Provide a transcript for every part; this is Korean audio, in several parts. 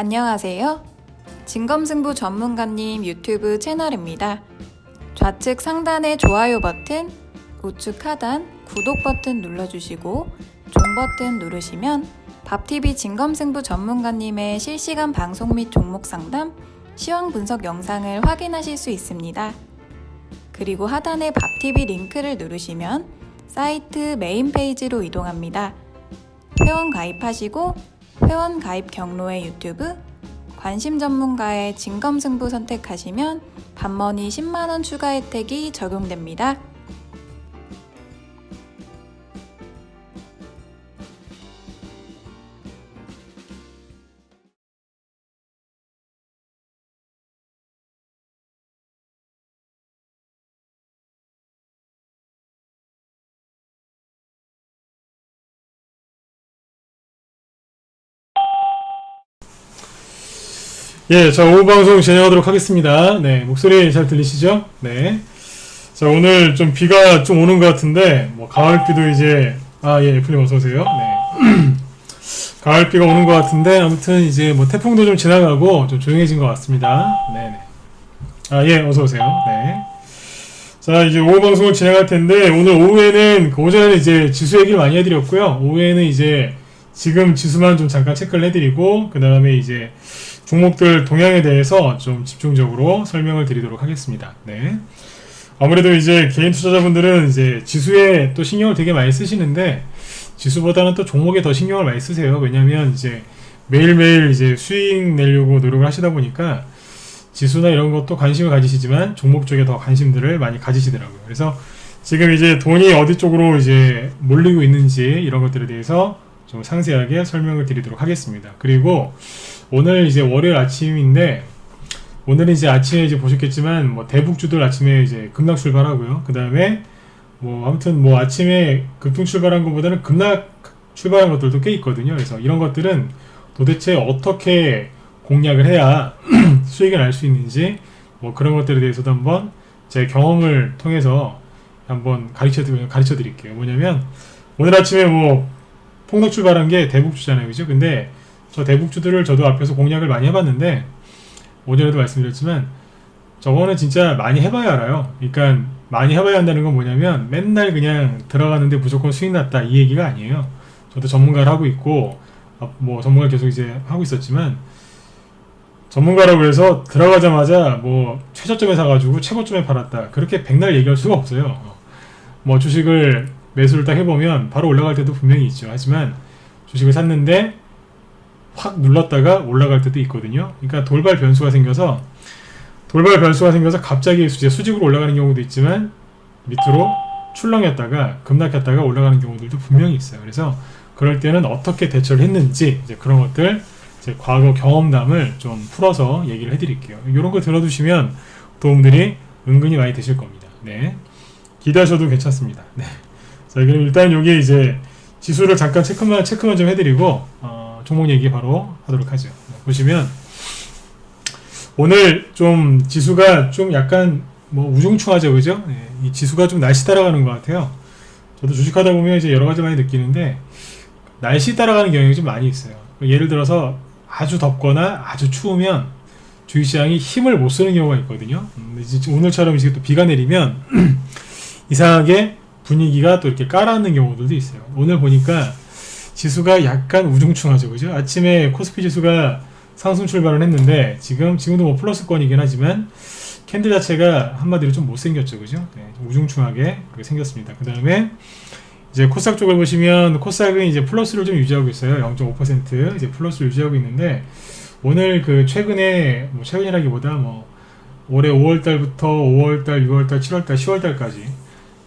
안녕하세요. 진검승부 전문가님 유튜브 채널입니다. 좌측 상단의 좋아요 버튼, 우측 하단 구독 버튼 눌러주시고 종 버튼 누르시면 밥TV 진검승부 전문가님의 실시간 방송 및 종목 상담, 시황 분석 영상을 확인하실 수 있습니다. 그리고 하단의 밥TV 링크를 누르시면 사이트 메인 페이지로 이동합니다. 회원 가입하시고 회원 가입 경로의 유튜브, 관심 전문가의 진검승부 선택하시면 밥머니 10만원 추가 혜택이 적용됩니다. 예, 자, 오후 방송 진행하도록 하겠습니다. 네, 목소리 잘 들리시죠? 네. 자, 오늘 좀 비가 좀 오는 것 같은데, 가을비도 이제, 예, 애플님 어서오세요. 네. 가을비가 오는 것 같은데, 아무튼 이제 태풍도 좀 지나가고 좀 조용해진 것 같습니다. 네네. 예, 어서오세요. 네. 자, 이제 오후 방송을 진행할 텐데, 오늘 오후에는, 오전에는 이제 지수 얘기를 많이 해드렸고요. 오후에는 이제 지금 지수만 좀 잠깐 체크를 해드리고, 그 다음에 이제 종목들 동향에 대해서 좀 집중적으로 설명을 드리도록 하겠습니다. 네. 아무래도 이제 개인 투자자분들은 이제 지수에 또 신경을 되게 많이 쓰시는데 지수보다는 또 종목에 더 신경을 많이 쓰세요. 왜냐면 이제 매일매일 이제 수익 내려고 노력을 하시다 보니까 지수나 이런 것도 관심을 가지시지만 종목 쪽에 더 관심들을 많이 가지시더라고요. 그래서 지금 이제 돈이 어디 쪽으로 이제 몰리고 있는지 이런 것들에 대해서 좀 상세하게 설명을 드리도록 하겠습니다. 그리고 오늘 이제 월요일 아침인데 오늘은 이제 아침에 이제 보셨겠지만 대북주들 아침에 이제 급락 출발하고요. 그 다음에 아무튼 아침에 급등 출발한 것보다는 급락 출발한 것들도 꽤 있거든요. 그래서 이런 것들은 도대체 어떻게 공략을 해야 수익을 날 수 있는지 그런 것들에 대해서도 한번 제 경험을 통해서 한번 가르쳐 드릴게요. 뭐냐면 오늘 아침에 폭락 출발한 게 대북주잖아요. 그죠? 근데 저 대북주들을 저도 앞에서 공략을 많이 해봤는데 오전에도 말씀드렸지만 저거는 진짜 많이 해봐야 알아요. 그러니까 많이 해봐야 한다는 건 뭐냐면 맨날 그냥 들어가는데 무조건 수익 났다 이 얘기가 아니에요. 저도 전문가를 하고 있고 전문가를 계속 이제 하고 있었지만 전문가라고 해서 들어가자마자 최저점에 사가지고 최고점에 팔았다 그렇게 백날 얘기할 수가 없어요. 주식을 매수를 딱 해보면 바로 올라갈 때도 분명히 있죠. 하지만 주식을 샀는데 확 눌렀다가 올라갈 때도 있거든요. 그러니까 돌발 변수가 생겨서 갑자기 이제 수직으로 올라가는 경우도 있지만 밑으로 출렁였다가 급락했다가 올라가는 경우들도 분명히 있어요. 그래서 그럴 때는 어떻게 대처를 했는지 이제 그런 것들 제 과거 경험담을 좀 풀어서 얘기를 해드릴게요. 이런 거 들어두시면 도움들이 은근히 많이 되실 겁니다. 네, 기대하셔도 괜찮습니다. 네. 자, 그럼 일단 여기 이제 지수를 잠깐 체크만 좀 해드리고 종목 얘기 바로 하도록 하죠. 보시면 오늘 좀 지수가 좀 약간 우중충하죠, 그죠? 네, 이 지수가 좀 날씨 따라가는 것 같아요. 저도 주식하다 보면 이제 여러 가지 많이 느끼는데 날씨 따라가는 경향이 좀 많이 있어요. 예를 들어서 아주 덥거나 아주 추우면 주식시장이 힘을 못 쓰는 경우가 있거든요. 오늘처럼 이제 또 비가 내리면 이상하게 분위기가 또 이렇게 깔아앉는 경우들도 있어요. 오늘 보니까 지수가 약간 우중충하죠, 그죠? 아침에 코스피 지수가 상승 출발을 했는데 지금도 플러스권이긴 하지만 캔들 자체가 한마디로 좀 못생겼죠, 그죠? 네, 우중충하게 그렇게 생겼습니다. 그 다음에 이제 코스닥 쪽을 보시면 코스닥은 이제 플러스를 좀 유지하고 있어요. 0.5% 이제 플러스를 유지하고 있는데 오늘 최근이라기보다 올해 5월달부터 5월달, 6월달, 7월달, 10월달까지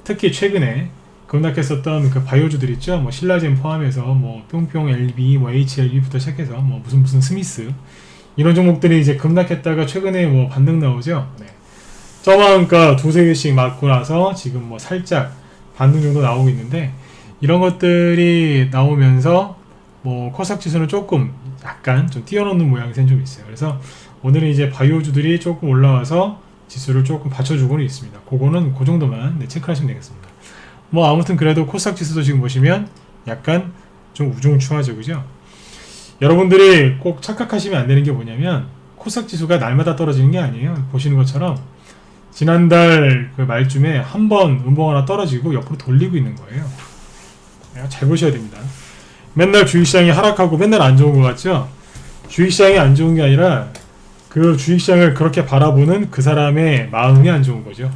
특히 최근에 급락했었던 그 바이오주들 있죠. 신라젠 포함해서 뿅뿅 LB, HLB부터 시작해서 무슨 스미스 이런 종목들이 이제 급락했다가 최근에 반등 나오죠. 네. 저만가 두세 개씩 맞고 나서 지금 살짝 반등 정도 나오고 있는데 이런 것들이 나오면서 코스닥 지수는 조금 약간 좀 뛰어넘는 모양새는 좀 있어요. 그래서 오늘은 이제 바이오주들이 조금 올라와서 지수를 조금 받쳐주고는 있습니다. 그거는 그 정도만 체크하시면 되겠습니다. 아무튼 그래도 코스닥 지수도 지금 보시면 약간 좀 우중충하죠, 그죠? 여러분들이 꼭 착각하시면 안 되는 게 뭐냐면 코스닥 지수가 날마다 떨어지는 게 아니에요. 보시는 것처럼 지난달 그 말쯤에 한 번 음봉 하나 떨어지고 옆으로 돌리고 있는 거예요. 잘 보셔야 됩니다. 맨날 주식시장이 하락하고 맨날 안 좋은 것 같죠? 주식시장이 안 좋은 게 아니라 그 주식시장을 그렇게 바라보는 그 사람의 마음이 안 좋은 거죠.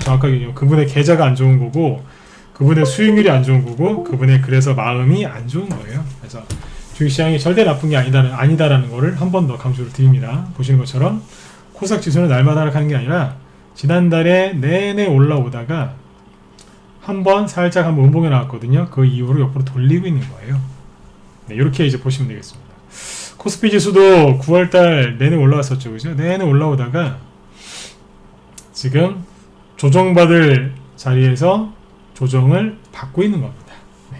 정확하게 그분의 계좌가 안 좋은 거고 그분의 수익률이 안 좋은 거고 그분의 그래서 마음이 안 좋은 거예요. 그래서 주식시장이 절대 나쁜 게 아니다라는 거를 한 번 더 강조를 드립니다. 보시는 것처럼 코스닥 지수는 날마다 하락하는 게 아니라 지난달에 내내 올라오다가 한번 살짝 한번 음봉에 나왔거든요. 그 이후로 옆으로 돌리고 있는 거예요. 네, 이렇게 이제 보시면 되겠습니다. 코스피 지수도 9월달 내내 올라왔었죠, 그죠? 내내 올라오다가 지금 조정받을 자리에서 조정을 받고 있는 겁니다. 네.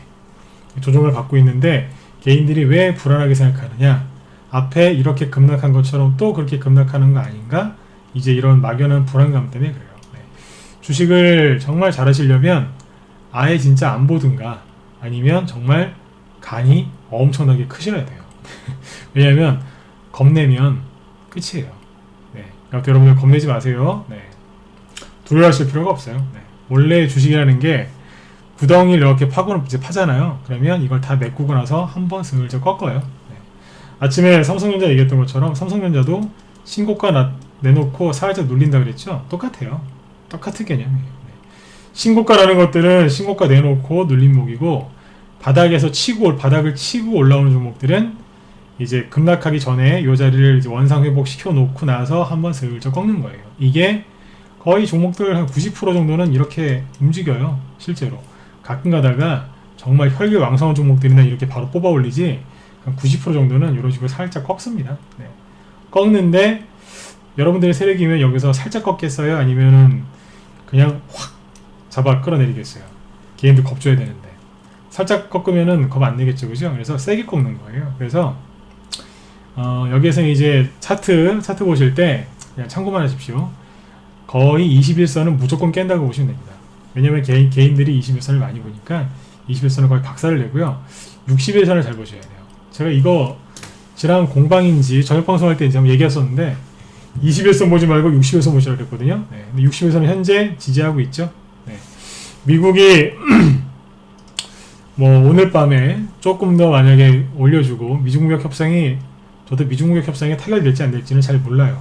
조정을 받고 있는데 개인들이 왜 불안하게 생각하느냐? 앞에 이렇게 급락한 것처럼 또 그렇게 급락하는 거 아닌가? 이제 이런 막연한 불안감 때문에 그래요. 네. 주식을 정말 잘하시려면 아예 진짜 안 보든가 아니면 정말 간이 엄청나게 크셔야 돼요. 왜냐하면 겁내면 끝이에요. 네. 여러분들 겁내지 마세요. 네. 두려워하실 필요가 없어요. 네. 원래 주식이라는 게 구덩이를 이렇게 파잖아요. 그러면 이걸 다 메꾸고 나서 한번 슬쩍 꺾어요. 네. 아침에 삼성전자 얘기했던 것처럼 삼성전자도 신고가 내놓고 살짝 눌린다 그랬죠? 똑같아요. 똑같은 개념이에요. 네. 신고가라는 것들은 신고가 내놓고 눌림목이고 바닥을 치고 올라오는 종목들은 이제 급락하기 전에 이 자리를 이제 원상 회복시켜 놓고 나서 한번 슬쩍 꺾는 거예요. 이게 거의 종목들 한 90% 정도는 이렇게 움직여요. 실제로. 가끔 가다가 정말 혈기왕성한 종목들이나 이렇게 바로 뽑아 올리지 한 90% 정도는 이런 식으로 살짝 꺾습니다. 네. 꺾는데 여러분들의 세력이면 여기서 살짝 꺾겠어요? 아니면은 그냥 확 잡아 끌어내리겠어요? 개인들 겁줘야 되는데 살짝 꺾으면은 겁 안 내겠죠, 그죠? 그래서 세게 꺾는 거예요. 그래서 여기에서 이제 차트 보실 때 그냥 참고만 하십시오. 거의 21선은 무조건 깬다고 보시면 됩니다. 왜냐면 개인들이 21선을 많이 보니까 21선은 거의 박살을 내고요. 61선을 잘 보셔야 돼요. 제가 이거 지난 공방인지 저녁 방송할 때 이제 한번 얘기했었는데 21선 보지 말고 61선 보시라고 그랬거든요. 네, 근데 61선은 현재 지지하고 있죠. 네. 미국이 뭐 오늘 밤에 조금 더 만약에 올려주고 미중무역 협상이 저도 미중무역 협상이 타결될지 안 될지는 잘 몰라요.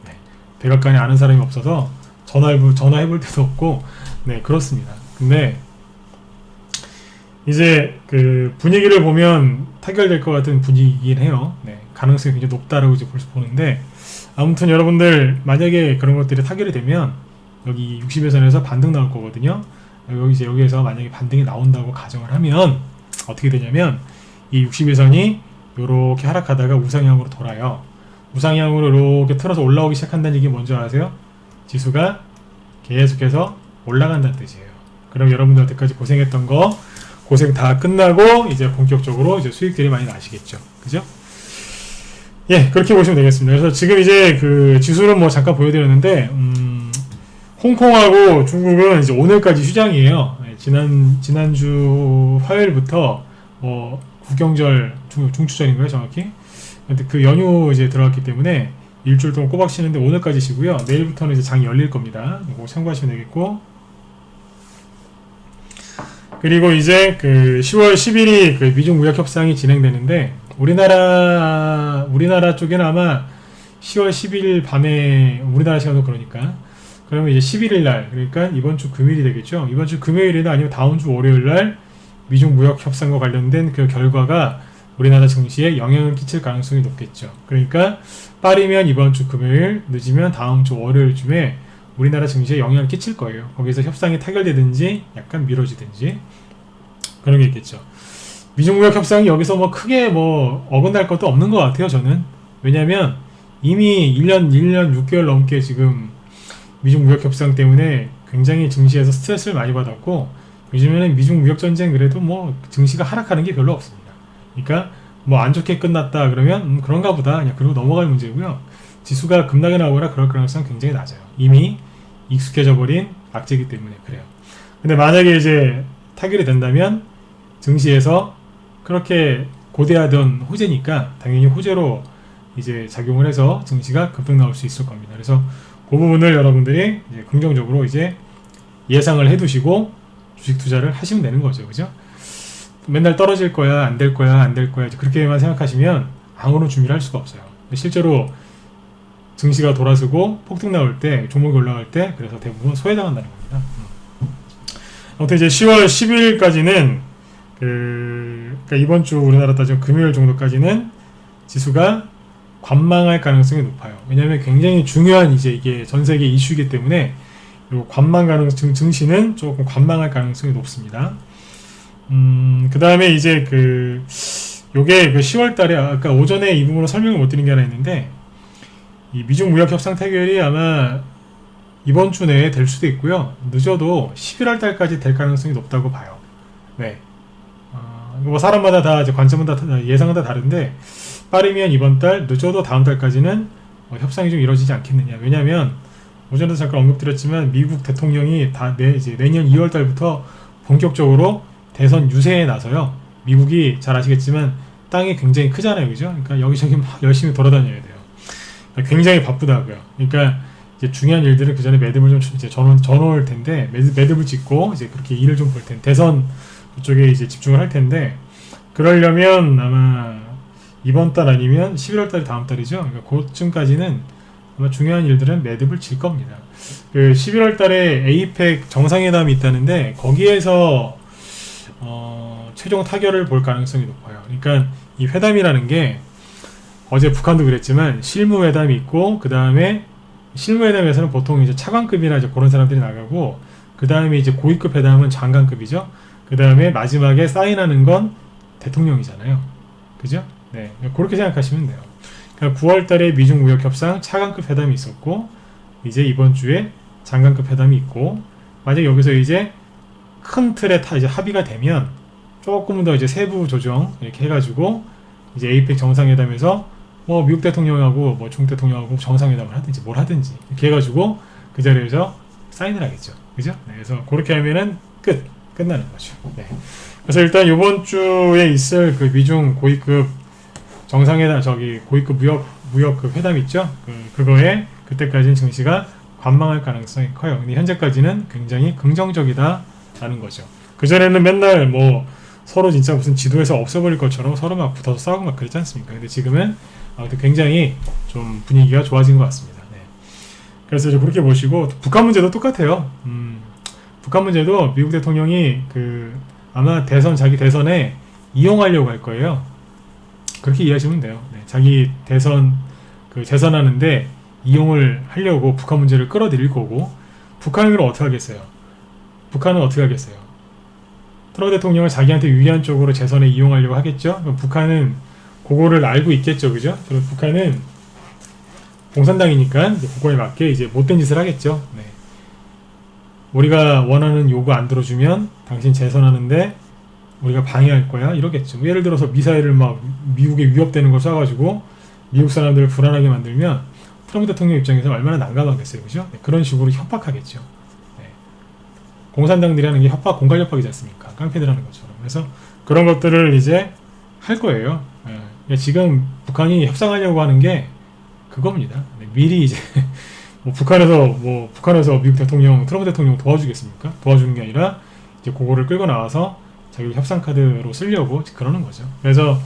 네. 백악관에 아는 사람이 없어서 전화해볼 때도 없고 네 그렇습니다. 근데 이제 그 분위기를 보면 타결될 것 같은 분위기긴 해요. 네, 가능성이 굉장히 높다라고 이제 보는데 아무튼 여러분들 만약에 그런 것들이 타결이 되면 여기 60일선에서 반등 나올 거거든요. 여기에서 만약에 반등이 나온다고 가정을 하면 어떻게 되냐면 이 60일선이 이렇게 하락하다가 우상향으로 돌아요. 우상향으로 이렇게 틀어서 올라오기 시작한다는 얘기 뭔지 아세요? 지수가 계속해서 올라간다는 뜻이에요. 그럼 여러분들 여태까지 고생했던 거 고생 다 끝나고 이제 본격적으로 이제 수익들이 많이 나시겠죠. 그죠? 예, 그렇게 보시면 되겠습니다. 그래서 지금 이제 그 지수는 뭐 잠깐 보여드렸는데, 홍콩하고 중국은 이제 오늘까지 휴장이에요. 예, 지난주 화요일부터 국경절, 중추절인가요, 정확히? 근데 그 연휴 이제 들어갔기 때문에 일주일 동안 꼬박 쉬는데 오늘까지 쉬고요. 내일부터는 이제 장이 열릴 겁니다. 이거 참고하시면 되겠고. 그리고 이제 그 10월 10일이 그 미중 무역 협상이 진행되는데 우리나라 쪽에는 아마 10월 10일 밤에 우리나라 시간으로 그러니까 그러면 이제 11일 날 그러니까 이번 주 금요일이 되겠죠. 이번 주 금요일이나 아니면 다음 주 월요일 날 미중 무역 협상과 관련된 그 결과가 우리나라 증시에 영향을 끼칠 가능성이 높겠죠. 그러니까 빠르면 이번 주 금요일, 늦으면 다음 주 월요일쯤에 우리나라 증시에 영향을 끼칠 거예요. 거기서 협상이 타결되든지 약간 미뤄지든지 그런 게 있겠죠. 미중무역 협상이 여기서 뭐 크게 뭐 어긋날 것도 없는 것 같아요. 저는. 왜냐면 이미 1년 6개월 넘게 지금 미중무역 협상 때문에 굉장히 증시에서 스트레스를 많이 받았고 요즘에는 미중무역 전쟁 그래도 뭐 증시가 하락하는 게 별로 없습니다. 그러니까 뭐 안 좋게 끝났다 그러면 그런가 보다 그냥 그리고 넘어갈 문제고요. 지수가 급락이 나오거나 그럴 가능성은 굉장히 낮아요. 이미 익숙해져 버린 악재이기 때문에 그래요. 근데 만약에 이제 타결이 된다면 증시에서 그렇게 고대하던 호재니까 당연히 호재로 이제 작용을 해서 증시가 급등 나올 수 있을 겁니다. 그래서 그 부분을 여러분들이 이제 긍정적으로 이제 예상을 해두시고 주식 투자를 하시면 되는 거죠, 그죠? 맨날 떨어질 거야, 안 될 거야, 안 될 거야 이제 그렇게만 생각하시면 아무런 준비를 할 수가 없어요. 실제로 증시가 돌아서고 폭등 나올 때, 종목이 올라갈 때 그래서 대부분 소외당한다는 겁니다. 아무튼 이제 10월 10일까지는 그러니까 이번 주 우리나라 따지면 금요일 정도까지는 지수가 관망할 가능성이 높아요. 왜냐하면 굉장히 중요한 이제 이게 전 세계 이슈이기 때문에 요 관망 가능성 증시는 조금 관망할 가능성이 높습니다. 그 다음에 이제 요게 10월 달에 아까 오전에 이 부분으로 설명을 못 드린 게 하나 있는데 이 미중 무역 협상 타결이 아마 이번 주 내에 될 수도 있고요. 늦어도 11월 달까지 될 가능성이 높다고 봐요. 네. 뭐 사람마다 다 이제 관점은 다 예상은 다 다른데 빠르면 이번 달, 늦어도 다음 달까지는 협상이 좀 이루어지지 않겠느냐. 왜냐하면 오전에도 잠깐 언급드렸지만 미국 대통령이 이제 내년 2월 달부터 본격적으로 대선 유세에 나서요. 미국이 잘 아시겠지만 땅이 굉장히 크잖아요, 그죠? 그러니까 여기저기 막 열심히 돌아다녀야 돼요. 그러니까 굉장히 바쁘다고요. 그러니까 이제 중요한 일들은 그 전에 매듭을 좀 이제 전올 텐데 매듭을 짓고 이제 그렇게 일을 좀 볼 텐데 대선 그쪽에 이제 집중을 할 텐데 그러려면 아마 이번 달 아니면 11월 달이 다음 달이죠. 그러니까 그쯤까지는 아마 중요한 일들은 매듭을 질 겁니다. 11월 달에 에이펙 정상회담이 있다는데 거기에서 최종 타결을 볼 가능성이 높아요. 그러니까 이 회담이라는 게 어제 북한도 그랬지만 실무회담이 있고 그 다음에 실무회담에서는 보통 이제 차관급이나 이제 그런 사람들이 나가고 그 다음에 이제 고위급 회담은 장관급이죠. 그 다음에 마지막에 사인하는 건 대통령이잖아요. 그죠? 네, 그렇게 생각하시면 돼요. 그러니까 9월 달에 미중 무역 협상 차관급 회담이 있었고 이제 이번 주에 장관급 회담이 있고 만약 여기서 이제 큰 틀에 이제 합의가 되면 조금 더 이제 세부 조정 이렇게 해가지고 이제 에이펙 정상회담에서 뭐 미국 대통령하고 뭐 중국 대통령하고 정상회담을 하든지 뭘 하든지 이렇게 해가지고 그 자리에서 사인을 하겠죠. 그죠? 네, 그래서 그렇게 하면은 끝나는 거죠. 네. 그래서 일단 이번 주에 있을 그 미중 고위급 정상회담 고위급 무역 그 회담 있죠? 그거에 그때까지는 증시가 관망할 가능성이 커요. 근데 현재까지는 굉장히 긍정적이다라는 거죠. 그전에는 맨날 뭐 서로 진짜 무슨 지도에서 없애버릴 것처럼 서로 막 붙어서 싸우고 막 그랬지 않습니까? 근데 지금은 아무튼 굉장히 좀 분위기가 좋아진 것 같습니다. 네. 그래서 이제 그렇게 보시고 북한 문제도 똑같아요. 북한 문제도 미국 대통령이 아마 자기 대선에 이용하려고 할 거예요. 그렇게 이해하시면 돼요. 네. 자기 대선 재선하는데 이용을 하려고 북한 문제를 끌어들일 거고 북한은 그럼 어떻게 하겠어요? 북한은 어떻게 하겠어요? 트럼프 대통령을 자기한테 유리한 쪽으로 재선에 이용하려고 하겠죠? 그럼 북한은 그거를 알고 있겠죠, 그죠? 그럼 북한은 공산당이니까 그거에 맞게 이제 못된 짓을 하겠죠. 네. 우리가 원하는 요구 안 들어주면 당신 재선하는데 우리가 방해할 거야 이러겠죠. 예를 들어서 미사일을 막 미국에 위협되는 걸 쏴가지고 미국 사람들을 불안하게 만들면 트럼프 대통령 입장에서 얼마나 난감하겠어요, 그죠? 네, 그런 식으로 협박하겠죠. 네. 공산당들이 하는 게 공갈 협박이지 않습니까? 깡패들 하는 것처럼. 그래서 그런 것들을 이제 할 거예요. 네. 지금 북한이 협상하려고 하는 게 그겁니다. 네, 미리 이제 북한에서 미국 대통령, 트럼프 대통령 도와주겠습니까? 도와주는 게 아니라 이제 그거를 끌고 나와서 자기 협상 카드로 쓰려고 그러는 거죠. 그래서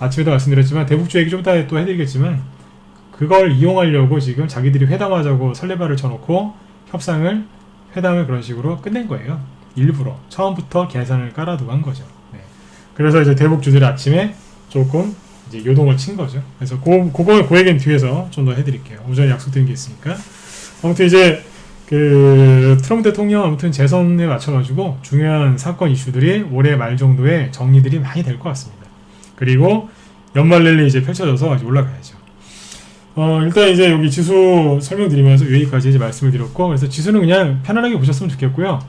아침에도 말씀드렸지만 대북주 얘기 좀 이따 또 해드리겠지만 그걸 이용하려고 지금 자기들이 회담하자고 설레발을 쳐놓고 회담을 그런 식으로 끝낸 거예요. 일부러 처음부터 계산을 깔아두고 한 거죠. 네. 그래서 이제 대북주들이 아침에 조금 이제 요동을 친 거죠. 그래서 그 얘기는 뒤에서 좀 더 해드릴게요. 오전에 약속드린 게 있으니까. 아무튼 이제 트럼프 대통령 아무튼 재선에 맞춰가지고 중요한 사건 이슈들이 올해 말 정도에 정리들이 많이 될 것 같습니다. 그리고 연말 랠리 이제 펼쳐져서 이제 올라가야죠. 일단 이제 여기 지수 설명드리면서 여기까지 이제 말씀을 드렸고, 그래서 지수는 그냥 편안하게 보셨으면 좋겠고요.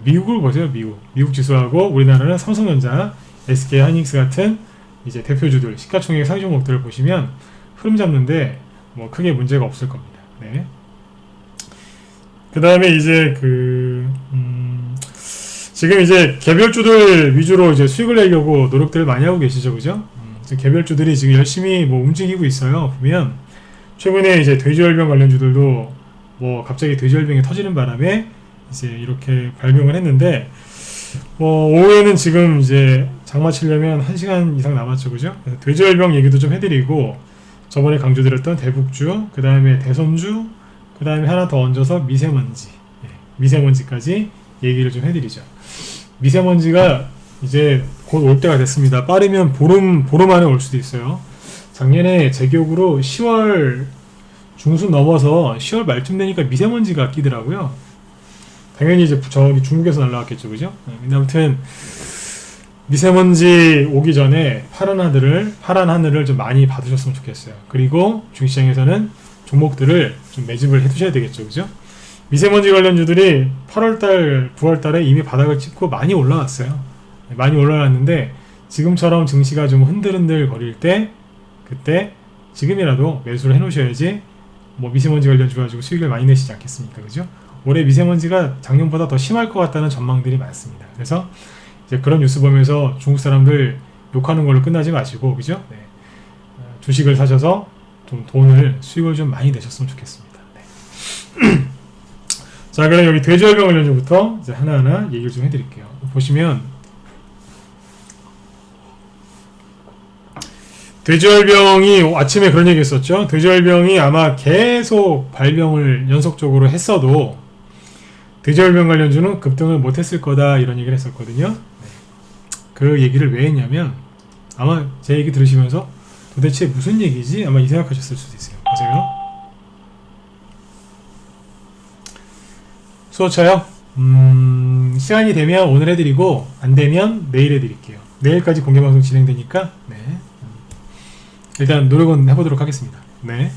미국을 보세요, 미국 지수하고 우리나라는 삼성전자, SK 하이닉스 같은 이제 대표주들, 시가총액 상위 종목들을 보시면 흐름 잡는데 뭐 크게 문제가 없을 겁니다. 네. 그 다음에 이제 지금 이제 개별주들 위주로 이제 수익을 내려고 노력들을 많이 하고 계시죠, 그죠? 개별주들이 지금 열심히 뭐 움직이고 있어요. 보면 최근에 이제 돼지열병 관련주들도 뭐 갑자기 돼지열병이 터지는 바람에 이제 이렇게 발병을 했는데 오후에는 지금 이제 장마 치려면 1시간 이상 남았죠, 그죠? 그래서 돼지열병 얘기도 좀 해드리고 저번에 강조드렸던 대북주, 그 다음에 대선주, 그 다음에 하나 더 얹어서 미세먼지, 미세먼지까지 얘기를 좀 해드리죠. 미세먼지가 이제 곧 올 때가 됐습니다. 빠르면 보름 안에 올 수도 있어요. 작년에 제 기억으로 10월 중순 넘어서 10월 말쯤 되니까 미세먼지가 끼더라고요. 당연히 이제 저기 중국에서 날라왔겠죠, 그죠? 근데 아무튼 미세먼지 오기 전에 파란 하늘을 좀 많이 받으셨으면 좋겠어요. 그리고 주식시장에서는 종목들을 좀 매집을 해두셔야 되겠죠, 그죠? 미세먼지 관련주들이 8월달, 9월달에 이미 바닥을 찍고 많이 올라왔어요. 많이 올라왔는데 지금처럼 증시가 좀 흔들흔들 거릴 때 그때 지금이라도 매수를 해놓으셔야지 뭐 미세먼지 관련주 가지고 수익을 많이 내시지 않겠습니까, 그죠? 올해 미세먼지가 작년보다 더 심할 것 같다는 전망들이 많습니다. 그래서 이제 그런 뉴스 보면서 중국 사람들 욕하는 걸로 끝나지 마시고, 그죠? 네. 주식을 사셔서 좀 수익을 좀 많이 내셨으면 좋겠습니다. 네. 자, 그럼 여기 돼지열병 관련주부터 이제 하나하나 얘기를 좀 해드릴게요. 보시면 돼지열병이 아침에 그런 얘기 했었죠. 돼지열병이 아마 계속 발병을 연속적으로 했어도 돼지열병 관련주는 급등을 못했을 거다 이런 얘기를 했었거든요. 네. 그 얘기를 왜 했냐면 아마 제 얘기 들으시면서 도대체 무슨 얘기지? 아마 이 생각하셨을 수도 있어요. 보세요. 수호차요? 시간이 되면 오늘 해드리고 안 되면 내일 해드릴게요. 내일까지 공개방송 진행되니까 네. 일단 노력은 해보도록 하겠습니다. 네.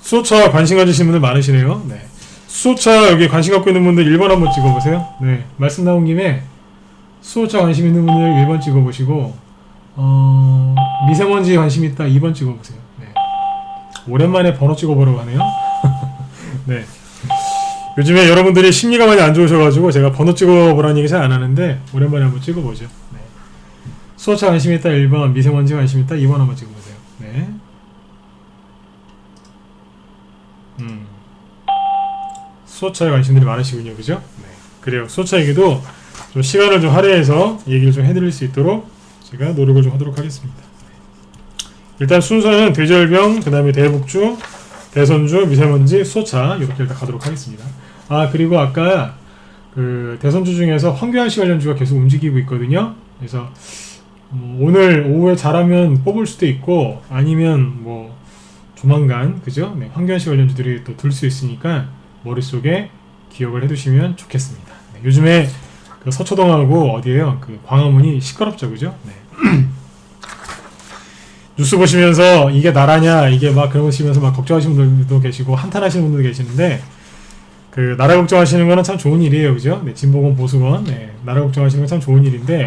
수호차 관심 가지신 분들 많으시네요. 네. 수호차 여기 관심 갖고 있는 분들 1번 한번 찍어보세요. 네. 말씀 나온 김에 수호차 관심 있는 분들 1번 찍어보시고 미세먼지 관심 있다 2번 찍어보세요. 네. 오랜만에 번호 찍어보라고 하네요. 네. 요즘에 여러분들이 심리가 많이 안 좋으셔가지고 제가 번호 찍어보라는 얘기 잘 안 하는데 오랜만에 한번 찍어보죠. 네. 수호차 관심 있다 1번, 미세먼지 관심 있다 2번 한번 찍어보세요. 네. 수호차에 관심들이 많으시군요, 그죠? 네. 그래요. 수호차 얘기도 좀 시간을 좀 할애해서 얘기를 좀 해드릴 수 있도록 제가 노력을 좀 하도록 하겠습니다. 일단 순서는 돼지열병, 그 다음에 대북주, 대선주, 미세먼지, 수호차 이렇게 일단 가도록 하겠습니다. 아, 그리고 아까 그 대선주 중에서 황교안씨 관련주가 계속 움직이고 있거든요. 그래서 오늘 오후에 잘하면 뽑을 수도 있고 아니면 뭐 조만간, 그죠? 네, 황교안씨 관련주들이 또 들 수 있으니까 머릿속에 기억을 해두시면 좋겠습니다. 네, 요즘에 그 서초동하고 어디에요? 그 광화문이 시끄럽죠, 그죠? 네. 뉴스 보시면서 이게 나라냐, 이게 막 그러시면서 막 걱정하시는 분들도 계시고 한탄하시는 분들도 계시는데 그 나라 걱정하시는 거는 참 좋은 일이에요, 그죠? 네, 진보건 보수건, 네, 나라 걱정하시는 건 참 좋은 일인데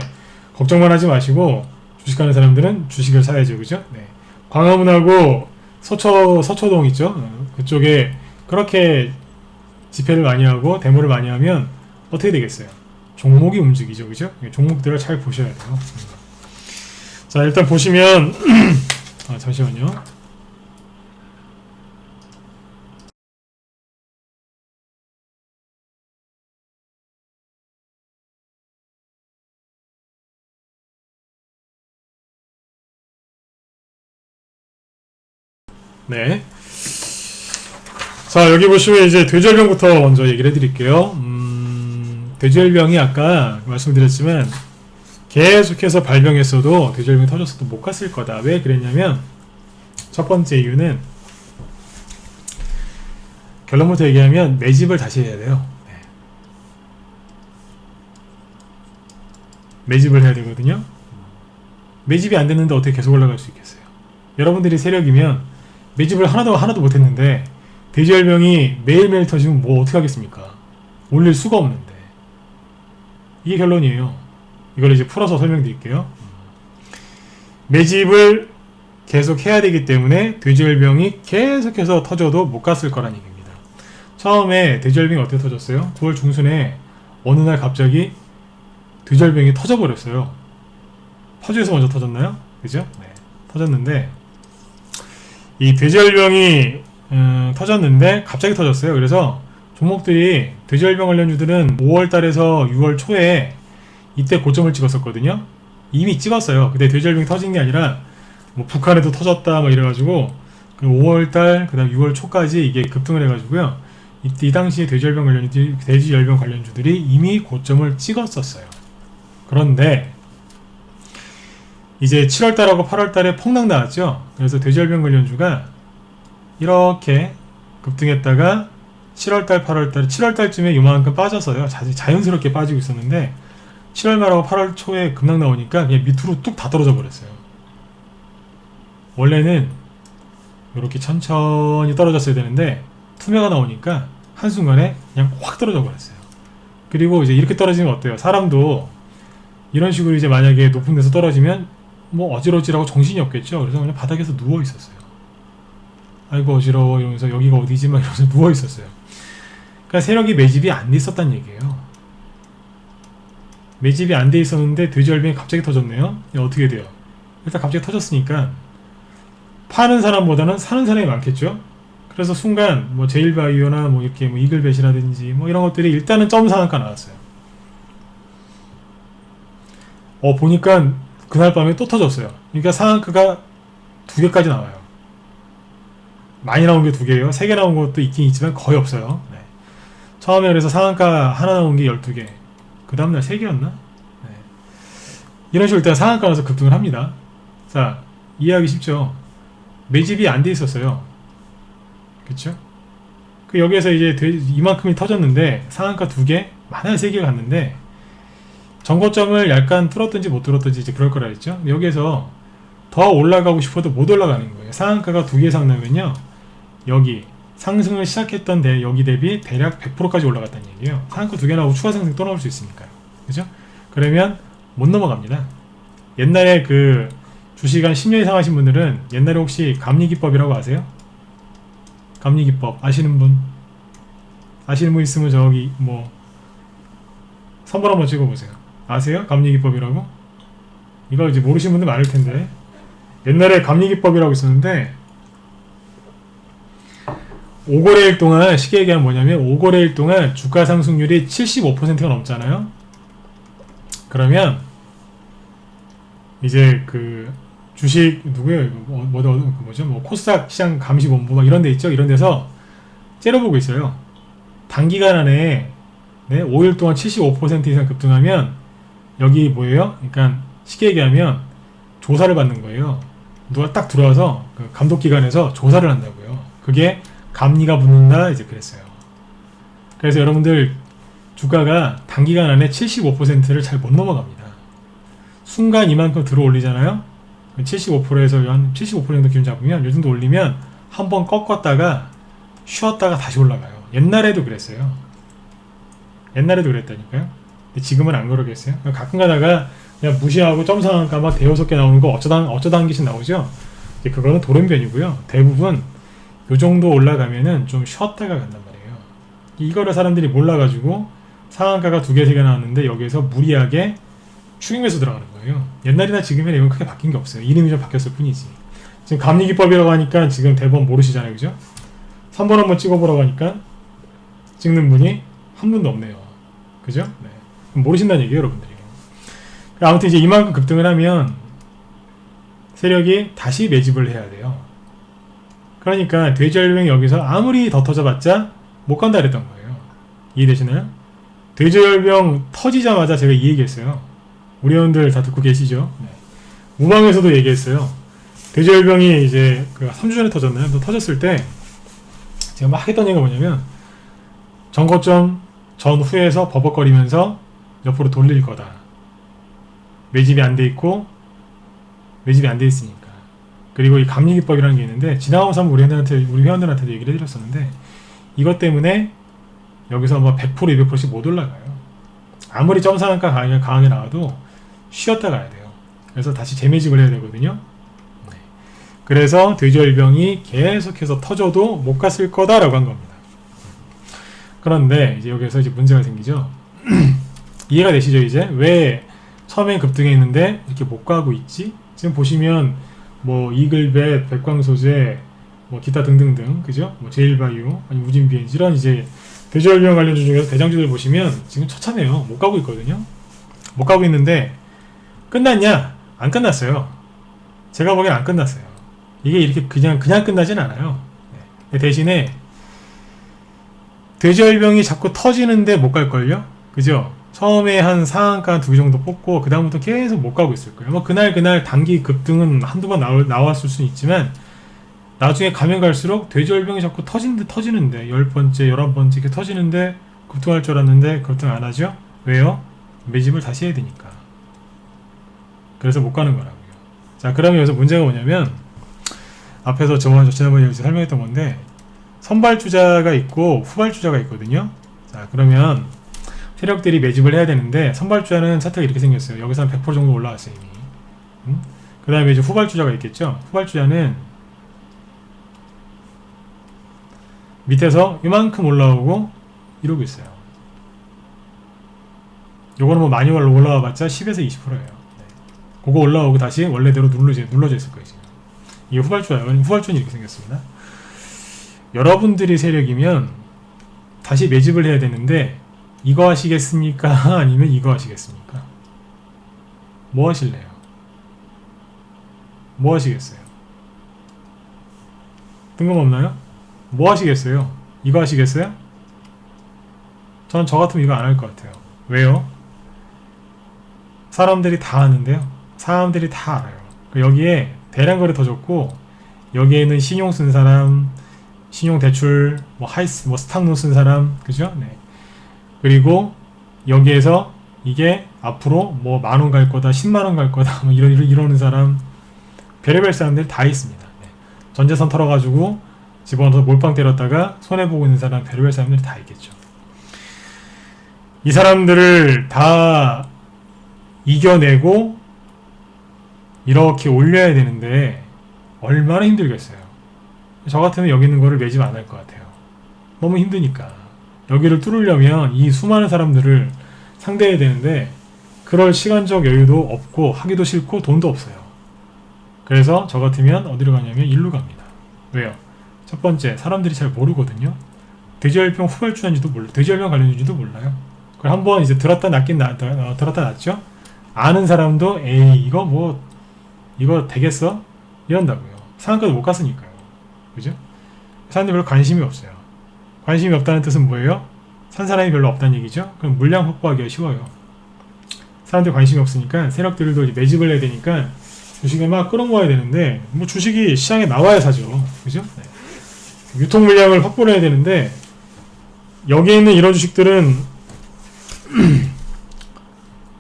걱정만 하지 마시고 주식하는 사람들은 주식을 사야죠, 그죠? 네. 광화문하고 서초동 있죠? 그쪽에 그렇게 집회를 많이 하고 데모를 많이 하면 어떻게 되겠어요? 종목이 움직이죠, 그죠? 종목들을 잘 보셔야 돼요. 자, 일단 보시면 아, 잠시만요. 네. 자, 여기 보시면 이제 돼지열병부터 먼저 얘기를 해드릴게요. 돼지열병이 아까 말씀드렸지만 계속해서 발병했어도 돼지열병이 터졌어도 못 갔을 거다. 왜 그랬냐면 첫 번째 이유는 결론부터 얘기하면 매집을 다시 해야 돼요. 네. 매집을 해야 되거든요. 매집이 안 됐는데 어떻게 계속 올라갈 수 있겠어요? 여러분들이 세력이면 매집을 하나도 못했는데 돼지열병이 매일매일 터지면 뭐 어떻게 하겠습니까? 올릴 수가 없는데. 이게 결론이에요. 이걸 이제 풀어서 설명드릴게요. 매집을 계속 해야 되기 때문에 돼지열병이 계속해서 터져도 못 갔을 거란 얘기입니다. 처음에 돼지열병이 어떻게 터졌어요? 9월 중순에 어느 날 갑자기 돼지열병이 터져버렸어요. 파주에서 먼저 터졌나요? 그죠? 네, 터졌는데 이 돼지열병이 터졌는데 갑자기 터졌어요. 그래서 종목들이 돼지열병 관련주들은 5월달에서 6월 초에 이때 고점을 찍었었거든요. 이미 찍었어요. 근데 돼지열병이 터진 게 아니라 뭐 북한에도 터졌다 뭐 이래가지고 그 5월달 그다음 6월 초까지 이게 급등을 해가지고요. 이 당시에 돼지열병 관련주들이 이미 고점을 찍었었어요. 그런데 이제 7월달하고 8월달에 폭락 나왔죠. 그래서 돼지열병 관련주가 이렇게 급등했다가 7월달, 8월달, 7월달쯤에 요만큼 빠졌어요. 자연스럽게 빠지고 있었는데 7월 말하고 8월 초에 급락 나오니까 그냥 밑으로 뚝 다 떨어져 버렸어요. 원래는 이렇게 천천히 떨어졌어야 되는데 투매가 나오니까 한순간에 그냥 확 떨어져 버렸어요. 그리고 이제 이렇게 떨어지면 어때요? 사람도 이런 식으로 이제 만약에 높은 데서 떨어지면 뭐 어지러지라고 정신이 없겠죠. 그래서 그냥 바닥에서 누워 있었어요. 아이고 어지러워 이러면서 여기가 어디지 막 이러면서 누워 있었어요. 그러니까 세력이 매집이 안 돼 있었단 얘기예요. 매집이 안 돼 있었는데 돼지열병이 갑자기 터졌네요. 어떻게 돼요? 일단 갑자기 터졌으니까 파는 사람보다는 사는 사람이 많겠죠. 그래서 순간 뭐 제일바이오나 뭐 이렇게 뭐 이글벳이라든지 뭐 이런 것들이 일단은 점 상한가 나왔어요. 보니까 그날 밤에 또 터졌어요. 그러니까 상한가가 2개까지 나와요. 많이 나온 게 2개예요. 3개 나온 것도 있긴 있지만 거의 없어요. 네. 처음에 그래서 상한가 하나 나온 게 12개. 그 다음날 3개였나? 네. 이런 식으로 일단 상한가 나서 급등을 합니다. 자, 이해하기 쉽죠? 매집이 안 돼 있었어요. 그쵸? 그 여기에서 이제 이만큼이 터졌는데 상한가 2개, 많아야 3개 갔는데 전고점을 약간 뚫었든지 못 뚫었든지 이제 그럴 거라 했죠. 여기에서 더 올라가고 싶어도 못 올라가는 거예요. 상한가가 2개 이상 나면요, 여기 상승을 시작했던 여기 대비 대략 100%까지 올라갔다는 얘기예요. 상한가 2개 나오고 추가 상승 또 나올 수 있으니까요. 그죠? 그러면 못 넘어갑니다. 옛날에 그 주식 한 10년 이상 하신 분들은 옛날에 혹시 감리기법이라고 아세요? 감리기법 아시는 분? 아시는 분 있으면 저기 뭐 선물 한번 찍어보세요. 아세요? 감리기법이라고? 이거 이제 모르시는 분들 많을 텐데, 옛날에 감리기법이라고 있었는데 5거래일 동안, 쉽게 얘기하면 뭐냐면 5거래일 동안 주가 상승률이 75%가 넘잖아요. 그러면 이제 그 주식 누구예요? 뭐죠? 뭐 코스닥 시장 감시본부 막 이런 데 있죠. 이런 데서 째려보고 있어요. 단기간 안에 5일 동안 75% 이상 급등하면 여기 뭐예요? 그러니까 쉽게 얘기하면 조사를 받는 거예요. 누가 딱 들어와서 그 감독기관에서 조사를 한다고요. 그게 감리가 붙는다 이제 그랬어요. 그래서 여러분들 주가가 단기간 안에 75%를 잘 못 넘어갑니다. 순간 이만큼 들어 올리잖아요. 75%에서 한 75% 정도 기준 잡으면 요 정도 올리면 한번 꺾었다가 쉬었다가 다시 올라가요. 옛날에도 그랬어요. 옛날에도 그랬다니까요. 근데 지금은 안 그러겠어요. 가끔 가다가 그냥 무시하고 점상한가 막 대여섯 개 나오는 거 어쩌다 한 개씩 나오죠. 그거는 돌연변이고요. 대부분 요 정도 올라가면은 좀 쉬었다가 간단 말이에요. 이거를 사람들이 몰라가지고 상한가가 2개, 3개 나왔는데 여기에서 무리하게 추격매수 들어가는 거예요. 옛날이나 지금이나 이건 크게 바뀐 게 없어요. 이름이 좀 바뀌었을 뿐이지. 지금 감리기법이라고 하니까 지금 대부분 모르시잖아요. 그죠? 3번 한번 찍어보라고 하니까 찍는 분이 한 분도 없네요. 그죠? 네. 모르신다는 얘기예요, 여러분들이. 아무튼 이제 이만큼 급등을 하면 세력이 다시 매집을 해야 돼요. 그러니까 돼지열병이 여기서 아무리 더 터져봤자 못 간다 그랬던 거예요. 이해되시나요? 돼지열병 터지자마자 제가 이 얘기했어요. 우리 회원들 다 듣고 계시죠? 네. 우방에서도 얘기했어요. 돼지열병이 이제 그 3주 전에 터졌나요? 또 터졌을 때 제가 막 했던 얘기가 뭐냐면 전고점 전후에서 버벅거리면서 옆으로 돌릴 거다. 매집이 안 돼 있고 매집이 안 돼 있으니까. 그리고 이 감리기법이라는 게 있는데 지나가면서 한번 우리 회원들한테도 얘기를 해드렸었는데 이것 때문에 여기서 뭐 100% 200%씩 못 올라가요. 아무리 점상한가 강하게 나와도 쉬었다 가야 돼요. 그래서 다시 재매집을 해야 되거든요. 네. 그래서 돼지열병이 계속해서 터져도 못 갔을 거다라고 한 겁니다. 그런데 이제 여기서 이제 문제가 생기죠. 이해가 되시죠? 이제 왜 처음엔 급등했는데 이렇게 못 가고 있지? 지금 보시면 뭐 이글벳, 백광소재, 뭐 기타 등등등, 그죠? 뭐 제일바이오, 아니 우진비엔지 이런 이제 대저혈병 관련주 중에서 대장주들 보시면 지금 처참해요. 못 가고 있거든요. 못 가고 있는데 끝났냐? 안 끝났어요. 제가 보기엔 안 끝났어요. 이게 이렇게 그냥 끝나진 않아요. 네. 대신에 대저혈병이 자꾸 터지는데 못 갈걸요? 그죠? 처음에 한 상한가 2개 정도 뽑고 그 다음부터 계속 못 가고 있을 거예요. 뭐 그날 단기 급등은 한두 번 나왔을 수는 있지만 나중에 가면 갈수록 대저혈병이 자꾸 터지는데 10번째, 11번째 이렇게 터지는데 급등할 줄 알았는데 급등 안 하죠? 왜요? 매집을 다시 해야 되니까. 그래서 못 가는 거라고요. 자, 그러면 여기서 문제가 뭐냐면 앞에서 지난번에 여기서 설명했던 건데 선발주자가 있고 후발주자가 있거든요. 자, 그러면 세력들이 매집을 해야 되는데 선발주자는 차트가 이렇게 생겼어요. 여기서 한 100% 정도 올라왔어요 이미. 그 다음에 이제 후발주자가 있겠죠. 후발주자는 밑에서 이만큼 올라오고 이러고 있어요. 요거는 뭐 많이 올라와 봤자 10에서 20%예요. 네. 그거 올라오고 다시 원래대로 눌러져 있을 거예요 지금. 이게 후발주자예요. 후발주는 이렇게 생겼습니다. 여러분들이 세력이면 다시 매집을 해야 되는데 이거 하시겠습니까? 아니면 이거 하시겠습니까? 뭐 하실래요? 뭐 하시겠어요? 뜬금없나요? 뭐 하시겠어요? 이거 하시겠어요? 전 저 같으면 이거 안 할 것 같아요. 왜요? 사람들이 다 아는데요. 사람들이 다 알아요. 여기에 대량거래 더 좋고 여기에는 신용 쓴 사람, 신용 대출, 뭐 스탁론 쓴 사람, 그죠? 네. 그리고 여기에서 이게 앞으로 뭐 10,000원 갈 거다, 10만원 갈 거다, 뭐 이러는 사람, 별의별 사람들이 다 있습니다. 네. 전재산 털어가지고 집어넣어서 몰빵 때렸다가 손해보고 있는 사람, 별의별 사람들이 다 있겠죠. 이 사람들을 다 이겨내고 이렇게 올려야 되는데 얼마나 힘들겠어요. 저 같으면 여기 있는 거를 매집 안 할 것 같아요. 너무 힘드니까. 여기를 뚫으려면 이 수많은 사람들을 상대해야 되는데 그럴 시간적 여유도 없고 하기도 싫고 돈도 없어요. 그래서 저 같으면 어디로 가냐면 일로 갑니다. 왜요? 첫 번째, 사람들이 잘 모르거든요. 대저혈병 후발주자인지도 몰라요. 대저혈병 관련주인지도 몰라요. 그걸 한번 이제 들었다 놨죠? 아는 사람도 에이 이거 되겠어? 이런다고요. 상한가도 못 갔으니까요. 그죠? 사람들이 별로 관심이 없어요. 관심이 없다는 뜻은 뭐예요? 산 사람이 별로 없다는 얘기죠? 그럼 물량 확보하기가 쉬워요. 사람들이 관심이 없으니까 세력들도 이제 매집을 해야 되니까 주식을 막 끌어모아야 되는데 뭐 주식이 시장에 나와야 사죠. 그죠? 네. 유통 물량을 확보를 해야 되는데 여기에 있는 이런 주식들은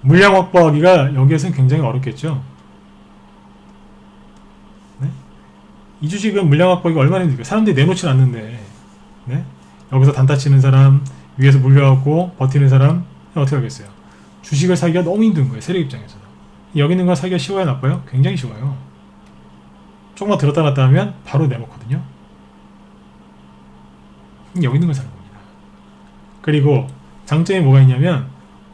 물량 확보하기가 여기에서는 굉장히 어렵겠죠. 네? 이 주식은 물량 확보하기가 얼마나 힘들까요? 사람들이 내놓지 않는데 네? 여기서 단타 치는 사람, 위에서 물려갖고 버티는 사람 어떻게 하겠어요? 주식을 사기가 너무 힘든 거예요. 세력 입장에서는. 여기 있는 거 사기가 쉬워요? 나빠요? 굉장히 쉬워요. 조금만 들었다 놨다 하면 바로 내놓거든요. 여기 있는 걸 사는 겁니다. 그리고 장점이 뭐가 있냐면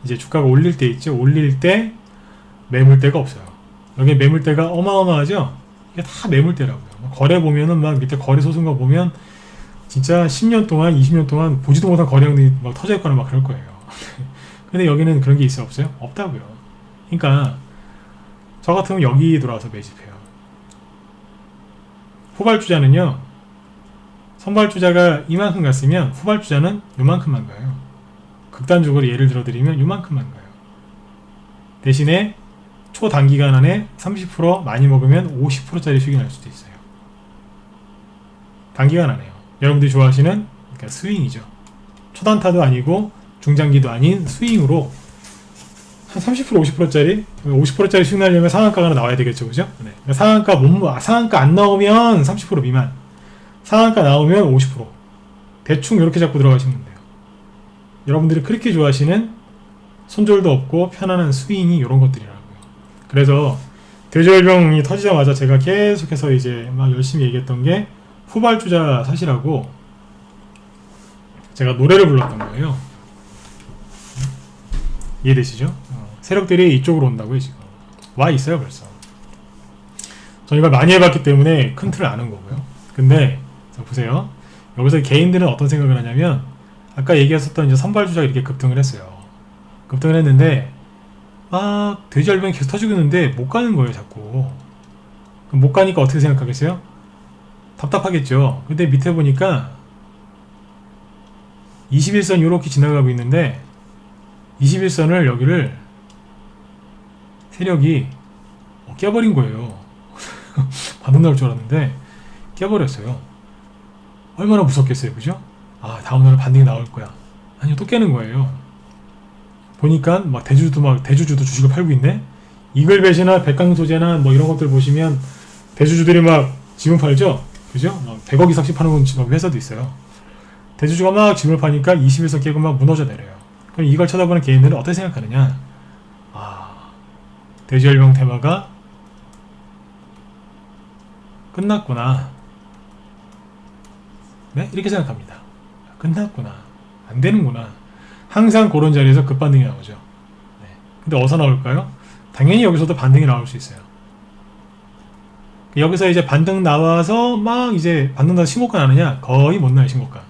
이제 주가가 올릴 때 있죠. 올릴 때 매물대가 없어요. 여기 매물대가 어마어마하죠. 이게 다 매물대라고요. 거래 보면은 막 밑에 거래 소송가 보면 진짜 10년 동안 20년 동안 보지도 못한 거래량들이 막 터져 있거나 막 그럴 거예요. 근데 여기는 그런 게 있어요? 없어요? 없다고요. 그러니까 저 같으면 여기 들어와서 매집해요. 후발주자는요, 선발주자가 이만큼 갔으면 후발주자는 요만큼만 가요. 극단적으로 예를 들어 드리면 요만큼만 가요. 대신에 초단기간 안에 30% 많이 먹으면 50%짜리 수익이 날 수도 있어요. 단기간 안에요. 여러분들이 좋아하시는 그러니까 스윙이죠. 초단타도 아니고 중장기도 아닌 스윙으로 한 30% 50%짜리 50%짜리 수익 나려면 상한가가 하나 나와야 되겠죠. 그죠? 네. 상한가 안 나오면 30% 미만, 상한가 나오면 50%. 대충 이렇게 잡고 들어가시면 돼요. 여러분들이 그렇게 좋아하시는 손절도 없고 편안한 스윙이 이런 것들이라고요. 그래서 대저혈병이 터지자마자 제가 계속해서 이제 막 열심히 얘기했던 게 후발주자 사시라고 제가 노래를 불렀던 거예요. 이해되시죠? 세력들이 이쪽으로 온다고요. 지금 와 있어요 벌써. 저희가 많이 해봤기 때문에 큰 틀을 아는 거고요. 근데 자, 보세요. 여기서 개인들은 어떤 생각을 하냐면 아까 얘기했었던 이제 선발주자가 이렇게 급등을 했어요. 급등을 했는데 막 돼지열병이 계속 터지고 있는데 못 가는 거예요, 자꾸. 그럼 못 가니까 어떻게 생각하겠어요? 답답하겠죠. 근데 밑에 보니까 21선 이렇게 지나가고 있는데 21선을 여기를 세력이 깨버린 거예요. 반등 나올 줄 알았는데 깨버렸어요. 얼마나 무섭겠어요, 그죠? 아, 다음날은 반등이 나올 거야. 아니요, 또 깨는 거예요. 보니까 막 대주주도 주식을 팔고 있네. 이글벳이나 백강소재나 뭐 이런 것들 보시면 대주주들이 막 지분 팔죠, 그죠? 100억 이상씩 파는 회사도 있어요. 대주주가 막 지분을 파니까 21선 깨고 막 무너져 내려요. 그럼 이걸 쳐다보는 개인들은 어떻게 생각하느냐? 아, 돼지열병 테마가 끝났구나. 네? 이렇게 생각합니다. 끝났구나. 안 되는구나. 항상 그런 자리에서 급반등이 나오죠. 네. 근데 어디서 나올까요? 당연히 여기서도 반등이 나올 수 있어요. 여기서 이제 반등 나와서 막 이제 반등 나서 신고가 나느냐? 거의 못 나요, 신고가.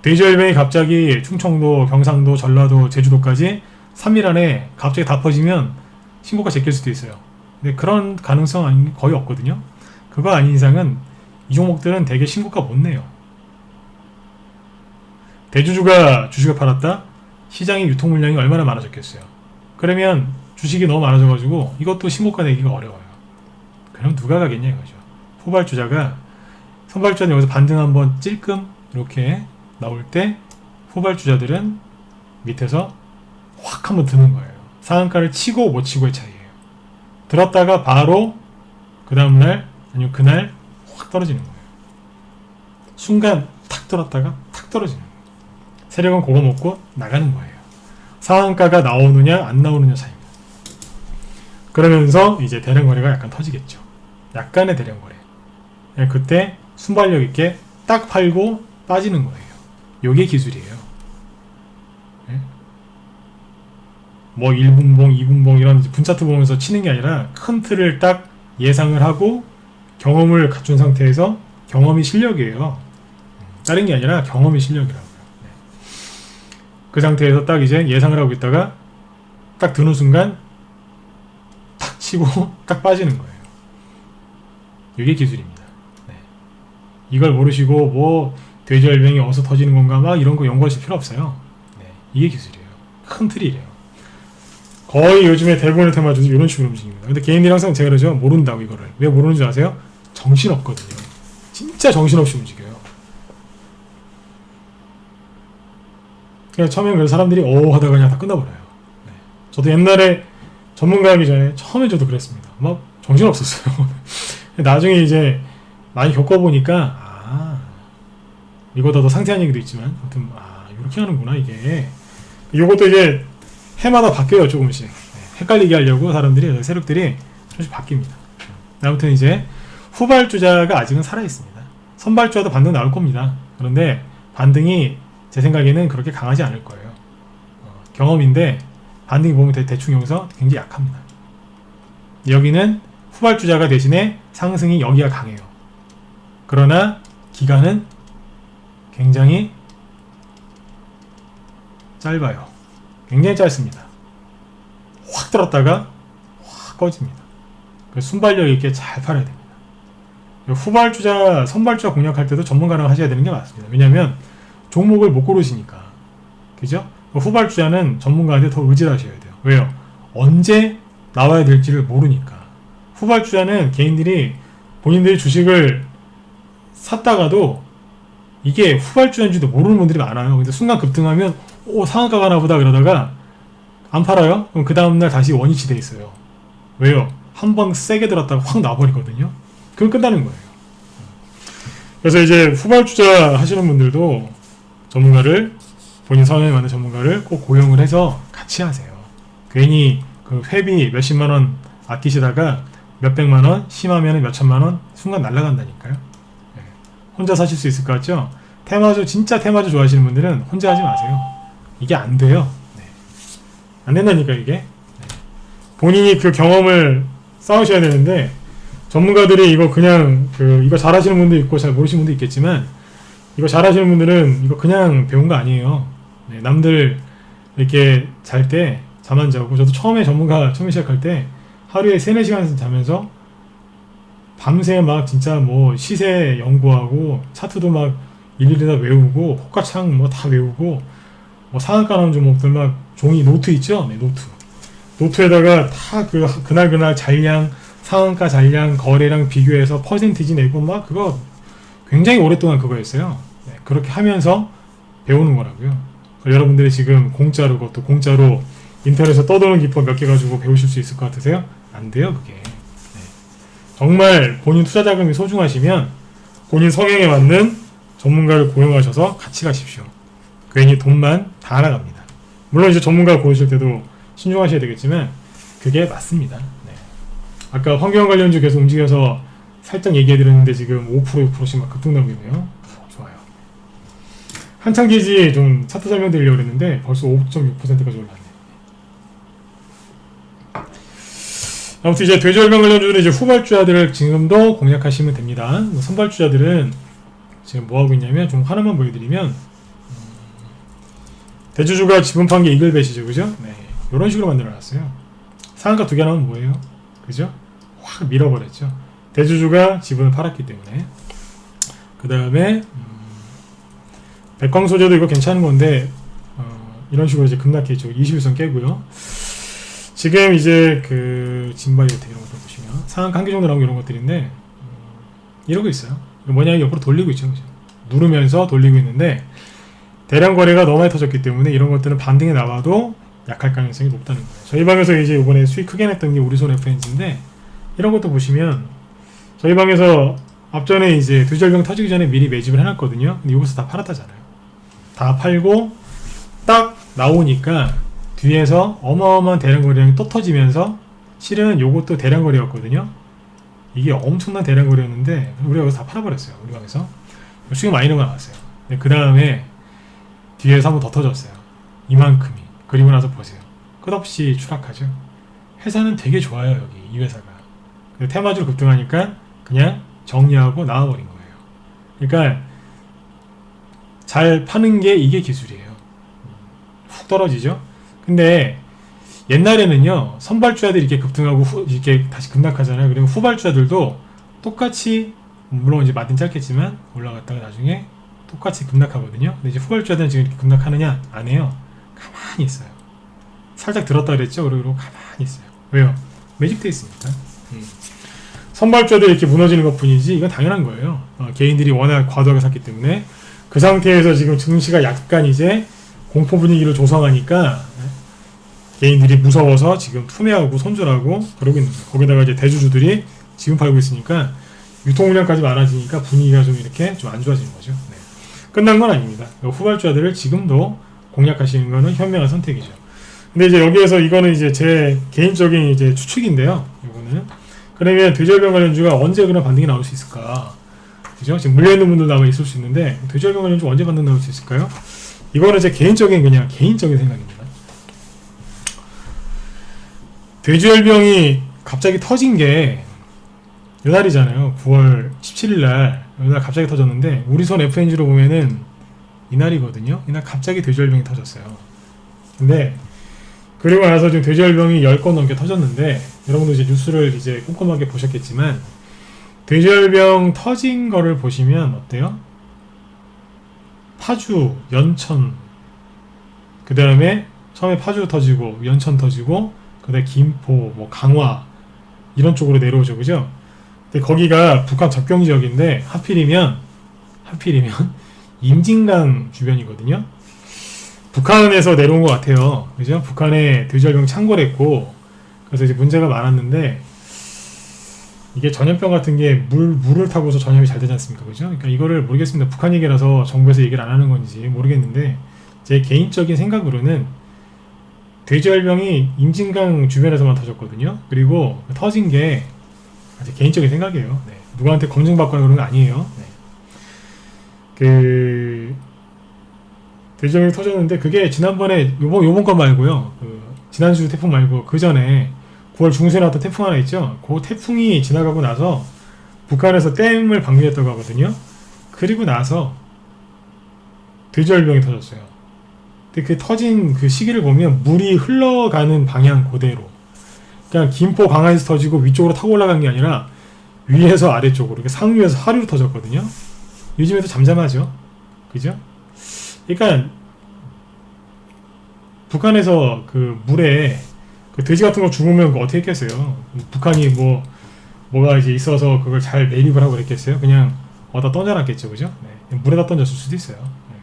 돼지열병이 갑자기 충청도, 경상도, 전라도, 제주도까지 3일 안에 갑자기 다 퍼지면 신고가 제낄 수도 있어요. 근데 그런 가능성은 거의 없거든요. 그거 아닌 이상은 이 종목들은 대개 신고가 못 내요. 대주주가 주식을 팔았다? 시장의 유통 물량이 얼마나 많아졌겠어요. 그러면 주식이 너무 많아져가지고 이것도 신고가 내기가 어려워요. 그럼 누가 가겠냐 이거죠. 후발주자가, 선발주자는 여기서 반등 한번 찔끔 이렇게 나올 때 후발주자들은 밑에서 확 한번 드는 거예요. 상한가를 치고 못 치고의 차이예요. 들었다가 바로 그 다음날 아니면 그날 확 떨어지는 거예요. 순간 탁 들었다가 탁 떨어지는 거예요. 세력은 그거 먹고 나가는 거예요. 상한가가 나오느냐 안 나오느냐 차이입니다. 그러면서 이제 대량거래가 약간 터지겠죠. 약간의 대량거래. 그때 순발력 있게 딱 팔고 빠지는 거예요. 요게 기술이에요. 뭐 1분봉, 2분봉 이런 분차트 보면서 치는 게 아니라 큰 틀을 딱 예상을 하고 경험을 갖춘 상태에서, 경험이 실력이에요. 다른 게 아니라 경험이 실력이라고요. 네. 그 상태에서 딱 이제 예상을 하고 있다가 딱 드는 순간 탁 치고 딱 빠지는 거예요. 이게 기술입니다. 네. 이걸 모르시고 뭐 돼지열병이 어디서 터지는 건가 막 이런 거 연구하실 필요 없어요. 네. 이게 기술이에요. 큰 틀이래요. 거의 요즘에 대부분의 테마주도 이런 식으로 움직입니다. 근데 개인들이 항상 제가 그러죠. 모른다고 이거를. 왜 모르는 줄 아세요? 정신없거든요. 진짜 정신없이 움직여요. 그냥 처음엔 그래서 사람들이 하다가 그냥 다 끝나버려요. 네. 저도 옛날에 전문가 하기 전에 처음에 저도 그랬습니다. 막 정신없었어요. 나중에 이제 많이 겪어보니까 이거보다 더 상세한 얘기도 있지만 아무튼 이렇게 하는구나 이게. 이것도 이제 해마다 바뀌어요, 조금씩. 헷갈리게 하려고 사람들이, 세력들이 조금씩 바뀝니다. 아무튼 이제 후발주자가 아직은 살아있습니다. 선발주자도 반등 나올 겁니다. 그런데 반등이 제 생각에는 그렇게 강하지 않을 거예요. 경험인데 반등이 보면 대충 여기서 굉장히 약합니다. 여기는 후발주자가 대신에 상승이 여기가 강해요. 그러나 기간은 굉장히 짧아요. 굉장히 짧습니다. 확 들었다가 확 꺼집니다. 그래서 순발력 있게 잘 팔아야 됩니다. 후발주자, 선발주자 공략할 때도 전문가랑 하셔야 되는 게 맞습니다. 왜냐하면 종목을 못 고르시니까. 그죠? 후발주자는 전문가한테 더 의지를 하셔야 돼요. 왜요? 언제 나와야 될지를 모르니까. 후발주자는 개인들이 본인들이 주식을 샀다가도 이게 후발주자인지도 모르는 분들이 많아요. 근데 순간 급등하면 상한가 가나 보다 그러다가 안 팔아요? 그럼 그 다음날 다시 원위치 돼 있어요. 왜요? 한번 세게 들었다가 확 나버리거든요. 그럼 끝나는 거예요. 그래서 이제 후발주자 하시는 분들도 전문가를, 본인 성향에 맞는 전문가를 꼭 고용을 해서 같이 하세요. 괜히 그 회비 몇십만 원 아끼시다가 몇백만 원, 심하면 몇천만 원 순간 날아간다니까요. 혼자 사실 수 있을 것 같죠? 테마주, 진짜 테마주 좋아하시는 분들은 혼자 하지 마세요. 이게 안 돼요. 네. 안 된다니까 이게. 네. 본인이 그 경험을 쌓으셔야 되는데 전문가들이 이거 그냥 이거 잘하시는 분도 있고 잘 모르시는 분도 있겠지만 이거 잘하시는 분들은 이거 그냥 배운 거 아니에요. 네, 남들 이렇게 잘 때 잠 안 자고 저도 처음에 시작할 때 하루에 3-4시간 자면서 밤새 막 진짜 뭐 시세 연구하고 차트도 막 일일이 다 외우고 호가창 뭐 다 외우고 뭐 상한가 나온 종목들 막 종이 노트 있죠? 네, 노트에다가 다 그날 잔량 상한가 잔량 거래량 비교해서 퍼센티지 내고 막 그거 굉장히 오랫동안 그거였어요. 네, 그렇게 하면서 배우는 거라고요. 여러분들이 지금 그것도 공짜로 인터넷에서 떠도는 기법 몇 개 가지고 배우실 수 있을 것 같으세요? 안 돼요, 그게. 네. 정말 본인 투자 자금이 소중하시면 본인 성향에 맞는 전문가를 고용하셔서 같이 가십시오. 괜히 돈만 다 나갑니다. 물론 이제 전문가 고르실 때도 신중하셔야 되겠지만 그게 맞습니다. 네. 아까 환경 관련주 계속 움직여서 살짝 얘기해드렸는데 지금 5% 6%씩 막 급등나고 있네요. 좋아요. 한창기지 좀 차트 설명드리려고 했는데 벌써 5.6%까지 올랐네. 아무튼 이제 돼지열병 관련주는 이제 후발주자들을 지금도 공략하시면 됩니다. 선발주자들은 지금 뭐 하고 있냐면 좀 하나만 보여드리면 대주주가 지분 판 게 이글벳이죠, 그죠? 네, 이런 식으로 만들어놨어요. 상한가 2개 나오면 뭐예요? 그죠? 확 밀어버렸죠. 대주주가 지분을 팔았기 때문에. 그 다음에 백광소재도 이거 괜찮은 건데 이런 식으로 이제 급락했죠. 21선 깨고요. 지금 이제 진바이오텍 이런 것들 보시면 상한가 1개 정도 나오고 이런 것들인데 이러고 있어요. 뭐냐, 옆으로 돌리고 있죠, 그죠? 누르면서 돌리고 있는데 대량 거래가 너무 많이 터졌기 때문에 이런 것들은 반등이 나와도 약할 가능성이 높다는 거예요. 저희 방에서 이제 이번에 수익 크게 냈던 게 우리손 FNG인데 이런 것도 보시면 저희 방에서 앞전에 이제 두절병 터지기 전에 미리 매집을 해놨거든요. 근데 이것도 다 팔았다잖아요. 다 팔고 딱 나오니까 뒤에서 어마어마한 대량 거래량이 또 터지면서 실은 요것도 대량 거래였거든요. 이게 엄청난 대량 거래였는데 우리가 여기서 다 팔아버렸어요. 우리 방에서 수익 많이 나왔어요. 그 다음에 뒤에서 한 번 더 터졌어요. 이만큼이. 그리고 나서 보세요. 끝없이 추락하죠. 회사는 되게 좋아요, 여기 이 회사가. 테마주로 급등하니까 그냥 정리하고 나와버린 거예요. 그러니까 잘 파는 게 이게 기술이에요. 훅 떨어지죠. 근데 옛날에는요, 선발주자들이 이렇게 급등하고 이렇게 다시 급락하잖아요. 그러면 후발주자들도 똑같이, 물론 이제 마진 짧겠지만 올라갔다가 나중에 똑같이 급락하거든요. 근데 이제 후발주자들은 지금 이렇게 급락하느냐? 안 해요. 가만히 있어요. 살짝 들었다 그랬죠? 그리고 가만히 있어요. 왜요? 매직돼 있으니까. 선발주자들이 이렇게 무너지는 것 뿐이지 이건 당연한 거예요. 개인들이 워낙 과도하게 샀기 때문에 그 상태에서 지금 증시가 약간 이제 공포 분위기를 조성하니까 개인들이 무서워서 지금 투매하고 손절하고 그러고 있는 거예요. 거기다가 이제 대주주들이 지금 팔고 있으니까 유통물량까지 많아지니까 분위기가 좀 이렇게 좀 안 좋아지는 거죠. 네. 끝난 건 아닙니다. 후발주자들을 지금도 공략하시는 거는 현명한 선택이죠. 근데 이제 여기에서 이거는 이제 제 개인적인 이제 추측인데요. 이거는 그러면 돼지열병 관련주가 언제 그런 반등이 나올 수 있을까? 그죠? 지금 물려있는 분들도 아마 있을 수 있는데 돼지열병 관련주 언제 반등 나올 수 있을까요? 이거는 제 개인적인 생각입니다. 돼지열병이 갑자기 터진 게 이날이잖아요. 9월 17일날 이날 갑자기 터졌는데 우리손 FNG로 보면은 이날이거든요. 이날 갑자기 돼지열병이 터졌어요. 근데 그리고 나서 지금 돼지열병이 10건 넘게 터졌는데 여러분도 이제 뉴스를 이제 꼼꼼하게 보셨겠지만 돼지열병 터진 거를 보시면 어때요? 파주, 연천, 그 다음에 처음에 파주 터지고 연천 터지고 그 다음에 김포, 뭐 강화 이런 쪽으로 내려오죠, 그죠? 근데 거기가 북한 접경 지역인데 하필이면 임진강 주변이거든요. 북한에서 내려온 것 같아요, 그죠? 북한에 돼지열병 창궐 했고 그래서 이제 문제가 많았는데 이게 전염병 같은 게 물을 타고서 전염이 잘 되지 않습니까, 그죠? 그러니까 이거를 모르겠습니다. 북한 얘기라서 정부에서 얘기를 안 하는 건지 모르겠는데 제 개인적인 생각으로는 돼지열병이 임진강 주변에서만 터졌거든요. 그리고 터진 게 제 개인적인 생각이에요. 네. 누구한테 검증받거나 그런 거 아니에요. 네. 돼지열병이 터졌는데 그게 지난번에 요번 건 말고요. 지난주 태풍 말고 그 전에 9월 중순에 나왔던 태풍 하나 있죠. 그 태풍이 지나가고 나서 북한에서 댐을 방류했다고 하거든요. 그리고 나서 돼지열병이 터졌어요. 근데 그 터진 그 시기를 보면 물이 흘러가는 방향 그대로, 그냥 김포 강화에서 터지고 위쪽으로 타고 올라간 게 아니라 위에서 아래쪽으로, 이렇게 상류에서 하류로 터졌거든요. 요즘에도 잠잠하죠. 그죠? 그러니까 북한에서 그 물에 그 돼지 같은 거 죽으면 그거 어떻게 했겠어요? 북한이 뭐가 이제 있어서 그걸 잘 매립을 하고 그랬겠어요? 그냥 어디다 던져놨겠죠, 그죠? 네. 물에다 던졌을 수도 있어요. 네.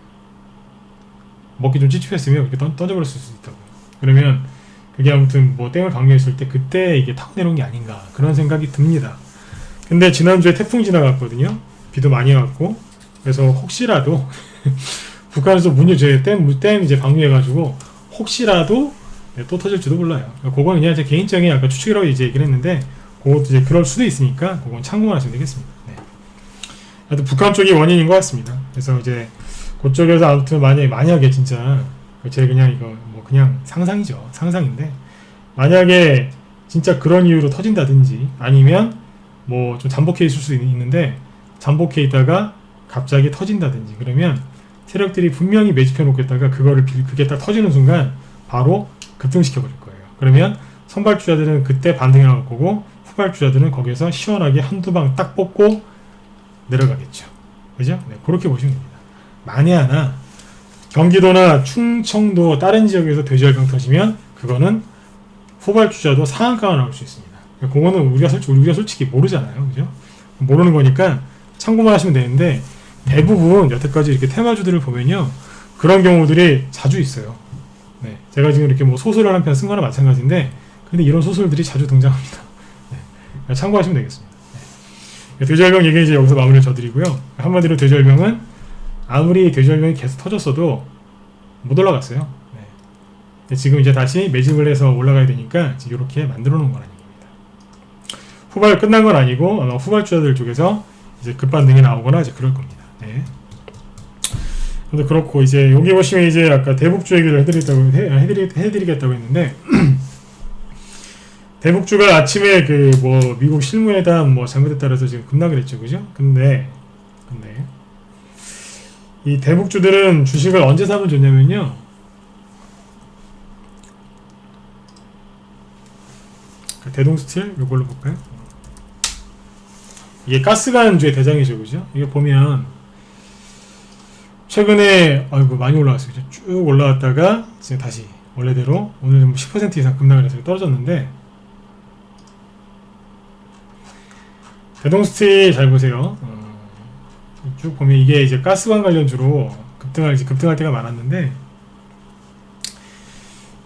먹기 좀 찝찝했으면 이렇게 던져버렸을 수도 있다고요. 그러면 그게 아무튼 뭐 댐을 방류했을 때 그때 이게 타고 내려온 게 아닌가 그런 생각이 듭니다. 근데 지난주에 태풍이 지나갔거든요. 비도 많이 왔고, 그래서 혹시라도 북한에서 댐 이제 방류해가지고 혹시라도 또 터질지도 몰라요. 그건 그냥 제 개인적인 아까 추측이라고 이제 얘기를 했는데, 그것도 이제 그럴 수도 있으니까 그건 참고만 하시면 되겠습니다. 네. 하여튼 북한 쪽이 원인인 것 같습니다. 그래서 이제 그쪽에서 아무튼 만약에 진짜 제 그냥 이거 뭐 그냥 상상이죠. 상상인데 만약에 진짜 그런 이유로 터진다든지 아니면 뭐 좀 잠복해 있을 수 있는데 잠복해 있다가 갑자기 터진다든지 그러면 세력들이 분명히 매집해 놓겠다가 그게 딱 터지는 순간 바로 급등시켜 버릴 거예요. 그러면 선발주자들은 그때 반등해 나올 거고 후발주자들은 거기서 시원하게 한두 방 딱 뽑고 내려가겠죠. 그죠? 네, 그렇게 보시면 됩니다. 만에 하나 경기도나 충청도 다른 지역에서 돼지열병 터지면 그거는 후발주자도 상한가가 나올 수 있습니다. 그거는 우리가 솔직히 모르잖아요. 그죠? 모르는 거니까 참고만 하시면 되는데, 대부분 여태까지 이렇게 테마주들을 보면요, 그런 경우들이 자주 있어요. 네, 제가 지금 이렇게 뭐 소설을 한 편 쓴 거나 마찬가지인데, 근데 이런 소설들이 자주 등장합니다. 네, 참고하시면 되겠습니다. 네. 돼지열병 얘기 이제 여기서 마무리를 져드리고요. 한마디로 돼지열병은 아무리 돼지열병이 계속 터졌어도 못 올라갔어요. 네. 지금 이제 다시 매집을 해서 올라가야 되니까 이렇게 만들어 놓은 거라는 얘기입니다. 후발 끝난 건 아니고 아마 후발주자들 쪽에서 이제 급반등이 나오거나 이제 그럴 겁니다. 네. 근데 그렇고 이제 여기 보시면 이제 아까 대북주 얘기를 해드리겠다고 했는데 대북주가 아침에 그 뭐 미국 실무회담 뭐 잘못에 따라서 지금 급락을 했죠, 그죠? 근데 이 대북주들은 주식을 언제 사면 좋냐면요, 대동스틸 이걸로 볼까요? 이게 가스관주의 대장이죠, 그죠? 이게 보면 최근에 아이고 많이 올라왔어요. 쭉 올라왔다가 지금 다시 원래대로 오늘 10% 이상 급락을 해서 떨어졌는데, 대동스틸 잘 보세요. 쭉 보면 이게 이제 가스관 관련주로 급등할 때가 많았는데,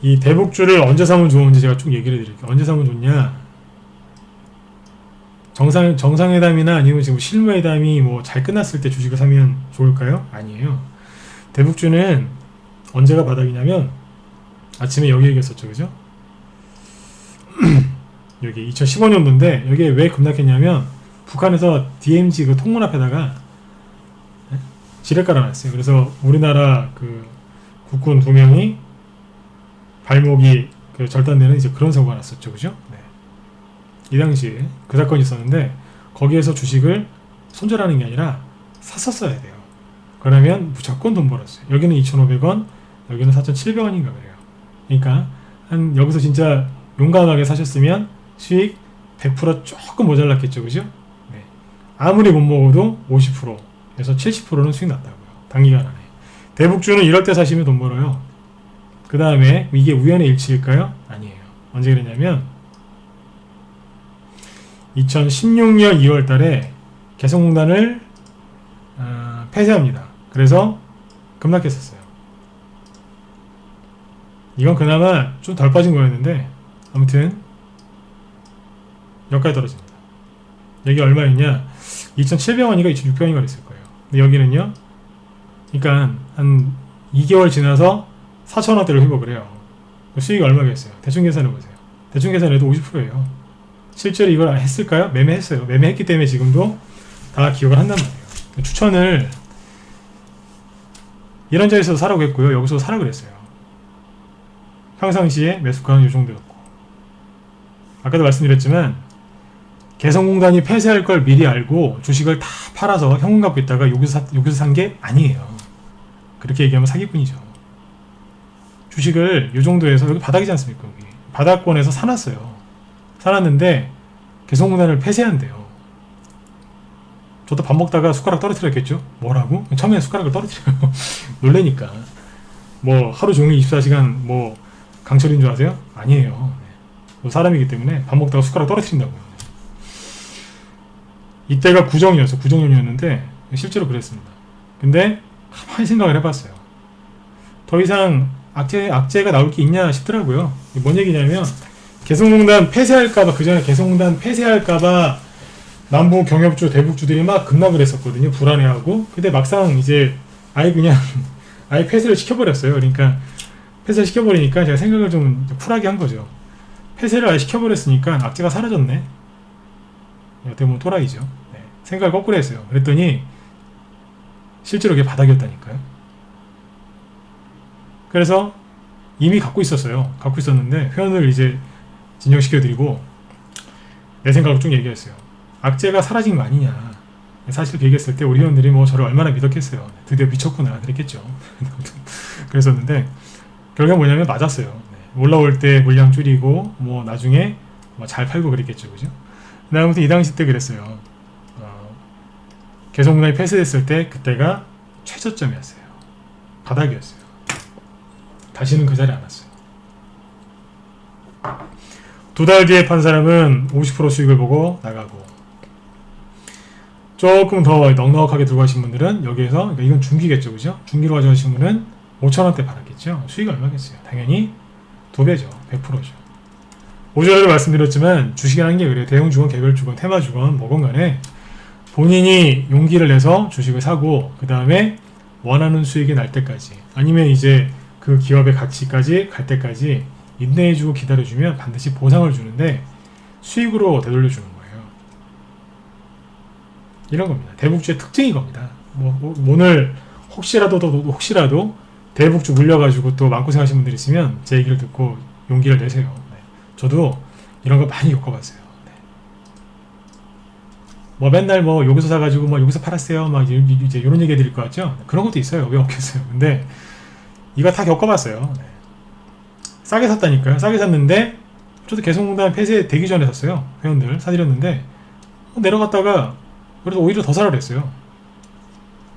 이 대북주를 언제 사면 좋은지 제가 쭉 얘기를 해드릴게요. 언제 사면 좋냐? 정상회담이나 아니면 지금 실무회담이 뭐 잘 끝났을 때 주식을 사면 좋을까요? 아니에요. 대북주는 언제가 바닥이냐면 아침에 여기 얘기했었죠, 그죠? 여기 2015년도인데 여기에 왜 급락했냐면 북한에서 DMZ 그 통문 앞에다가 지뢰 깔아놨어요. 그래서 우리나라 그 국군 2명이 발목이 그 절단되는 이제 그런 사고가 났었죠, 그죠? 네. 이 당시에 그 사건이 있었는데 거기에서 주식을 손절하는 게 아니라 샀었어야 돼요. 그러면 무조건 돈 벌었어요. 여기는 2,500원, 여기는 4,700원인가 그래요. 그러니까 한 여기서 진짜 용감하게 사셨으면 수익 100% 조금 모자랐겠죠, 그죠? 네. 아무리 못 먹어도 50%에서 70%는 수익 났다고요. 단기간 안에. 대북주는 이럴 때 사시면 돈 벌어요. 그 다음에 이게 우연의 일치일까요? 아니에요. 언제 그랬냐면 2016년 2월 달에 개성공단을 폐쇄합니다. 그래서 급락했었어요. 이건 그나마 좀 덜 빠진 거였는데 아무튼 여기까지 떨어집니다. 여기 얼마였냐? 2,700원인가 2,600원인가 그랬을 거예요. 근데 여기는요, 그러니까 한 2개월 지나서 4,000원대로 회복을 해요. 수익이 얼마겠어요? 대충 계산해보세요. 대충 계산해도 50%예요. 실제로 이걸 했을까요? 매매했어요. 매매했기 때문에 지금도 다 기억을 한단 말이에요. 추천을 이런 자리에서 사라고 했고요. 여기서 사라 그랬어요. 평상시에 매수가는 이 정도였고. 아까도 말씀드렸지만 개성공단이 폐쇄할 걸 미리 알고 주식을 다 팔아서 현금 갖고 있다가 여기서 산 게 아니에요. 그렇게 얘기하면 사기꾼이죠. 주식을 이 정도에서 여기 바닥이지 않습니까? 여기 바닥권에서 사놨어요. 사놨는데 개성공단을 폐쇄한대요. 저도 밥 먹다가 숟가락 떨어뜨렸겠죠? 뭐라고? 처음에 숟가락을 떨어뜨려요. 놀래니까. 뭐 하루 종일 24시간 뭐 강철인 줄 아세요? 아니에요. 네. 사람이기 때문에 밥 먹다가 숟가락 떨어뜨린다고요. 이때가 구정연이었는데 실제로 그랬습니다. 근데 가만히 생각을 해봤어요. 더 이상 악재가 나올 게 있냐 싶더라고요. 뭔 얘기냐면 개성공단 폐쇄할까봐, 그 전에 개성공단 폐쇄할까봐 남부 경협주 대북주들이 막 급락을 했었거든요. 불안해하고. 근데 막상 이제 아예 폐쇄를 시켜버렸어요. 그러니까 폐쇄를 시켜버리니까 제가 생각을 좀 쿨하게 한 거죠. 폐쇄를 아예 시켜버렸으니까 악재가 사라졌네. 어떻게 보면 또라이죠. 네. 생각을 거꾸로 했어요. 그랬더니 실제로 그게 바닥이었다니까요. 그래서 이미 갖고 있었어요. 갖고 있었는데 회원을 이제 진정시켜드리고 내 생각을 쭉 얘기했어요. 악재가 사라진 거 아니냐. 사실 그 얘기했을 때 우리 회원들이 뭐 저를 얼마나 믿었겠어요. 드디어 미쳤구나 그랬겠죠. 그랬었는데 결과가 뭐냐면 맞았어요. 네. 올라올 때 물량 줄이고 뭐 나중에 뭐 잘 팔고 그랬겠죠. 그죠? 아무튼 이 당시 때 그랬어요. 개성공단이 폐쇄됐을 때 그때가 최저점이었어요. 바닥이었어요. 다시는 그 자리에 안 왔어요. 2달 뒤에 판 사람은 50% 수익을 보고 나가고, 조금 더 넉넉하게 들고 가신 분들은 여기에서, 그러니까 이건 중기겠죠, 그죠? 중기로 가져가신 분은 5,000원대 팔았겠죠. 수익이 얼마겠어요? 당연히 2배죠. 100%죠. 오전에도 말씀드렸지만 주식이라는 게 그래요. 대형주건, 개별주건, 테마주건 뭐건 간에 본인이 용기를 내서 주식을 사고 그 다음에 원하는 수익이 날 때까지, 아니면 이제 그 기업의 가치까지 갈 때까지 인내해주고 기다려주면 반드시 보상을 주는데 수익으로 되돌려주는 거예요. 이런 겁니다. 대북주의 특징이 겁니다. 오늘 혹시라도 대북주 물려가지고 또 마음고생하신 분들 있으면 제 얘기를 듣고 용기를 내세요. 네. 저도 이런 거 많이 겪어봤어요. 네. 뭐 맨날 뭐 여기서 사가지고 뭐 여기서 팔았어요. 막 이제 이런 얘기 해드릴 것 같죠? 그런 것도 있어요. 왜 없겠어요? 근데 이거 다 겪어봤어요. 네. 싸게 샀다니까요. 싸게 샀는데 저도 개성공단 폐쇄 되기 전에 샀어요. 회원들 사드렸는데 내려갔다가 그래도 오히려 더 사라 그랬어요.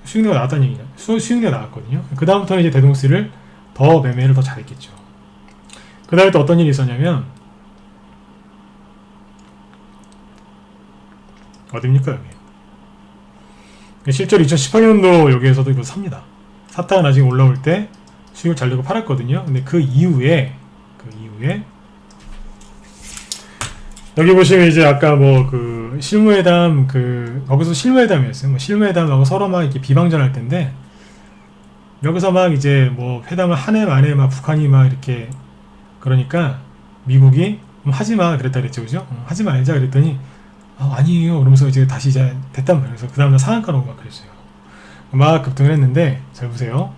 수익률가 나왔다는 얘기냐. 수익률가 나왔거든요. 그 다음부터는 이제 대동스를 더 매매를 더 잘했겠죠. 그 다음에 또 어떤 일이 있었냐면, 어딥니까 여기. 실제로 2018년도 여기에서도 이거 삽니다. 샀다가 나중에 올라올 때 수익을 잘 내고 팔았거든요. 근데 그 이후에 여기 보시면 이제 아까 뭐 그 실무회담 거기서 실무회담이었어요. 뭐 실무회담하고 서로 막 이렇게 비방전할 텐데 여기서 막 이제 뭐 회담을 한 해 만에 막 북한이 막 이렇게 그러니까 미국이 하지마 그랬다 그랬죠, 그죠? 하지 말자 그랬더니 아니에요. 그러면서 이제 다시 이제 됐단 말이에요. 그래서 그 다음날 상한가 놓고 막 그랬어요. 막 급등을 했는데 잘 보세요.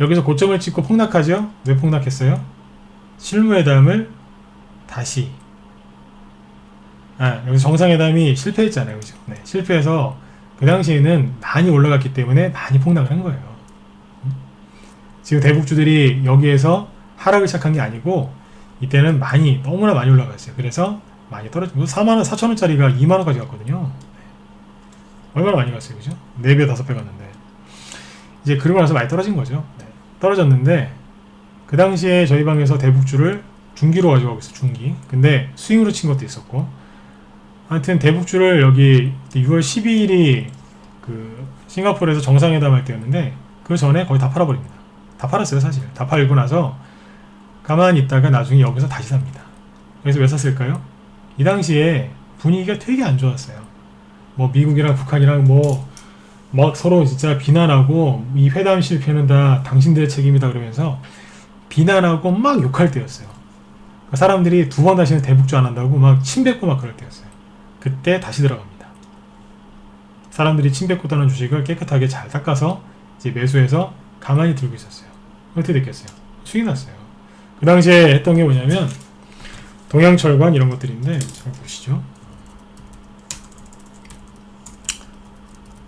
여기서 고점을 찍고 폭락하죠? 왜 폭락했어요? 실무회담을 다시 여기 정상회담이 실패했잖아요. 그죠? 네, 실패해서 그 당시에는 많이 올라갔기 때문에 많이 폭락을 한 거예요. 지금 대북주들이 여기에서 하락을 시작한 게 아니고 이때는 너무나 많이 올라갔어요. 그래서 많이 떨어지고 4만원, 4천원짜리가 2만원까지 갔거든요. 네. 얼마나 많이 갔어요. 그죠? 4배, 5배 갔는데 이제 그러고 나서 많이 떨어진 거죠. 네. 떨어졌는데 그 당시에 저희 방에서 대북주를 중기로 가져가고 있어요. 중기. 근데 스윙으로 친 것도 있었고, 하여튼 대북주를 여기 6월 12일이 그 싱가포르에서 정상회담 할 때였는데 그 전에 거의 다 팔아버립니다. 다 팔았어요. 사실 다 팔고 나서 가만히 있다가 나중에 여기서 다시 삽니다. 그래서 왜 샀을까요? 이 당시에 분위기가 되게 안 좋았어요. 뭐 미국이랑 북한이랑 막 서로 진짜 비난하고 이 회담 실패는 다 당신들의 책임이다 그러면서 비난하고 막 욕할 때였어요. 사람들이 2번 다시는 대북주 안 한다고 막 침뱉고 막 그럴 때였어요. 그때 다시 들어갑니다. 사람들이 침뱉고 떠난 주식을 깨끗하게 잘 닦아서 이제 매수해서 가만히 들고 있었어요. 어떻게 됐겠어요? 수익 났어요. 그 당시에 했던 게 뭐냐면 동양철관 이런 것들인데 잘 보시죠.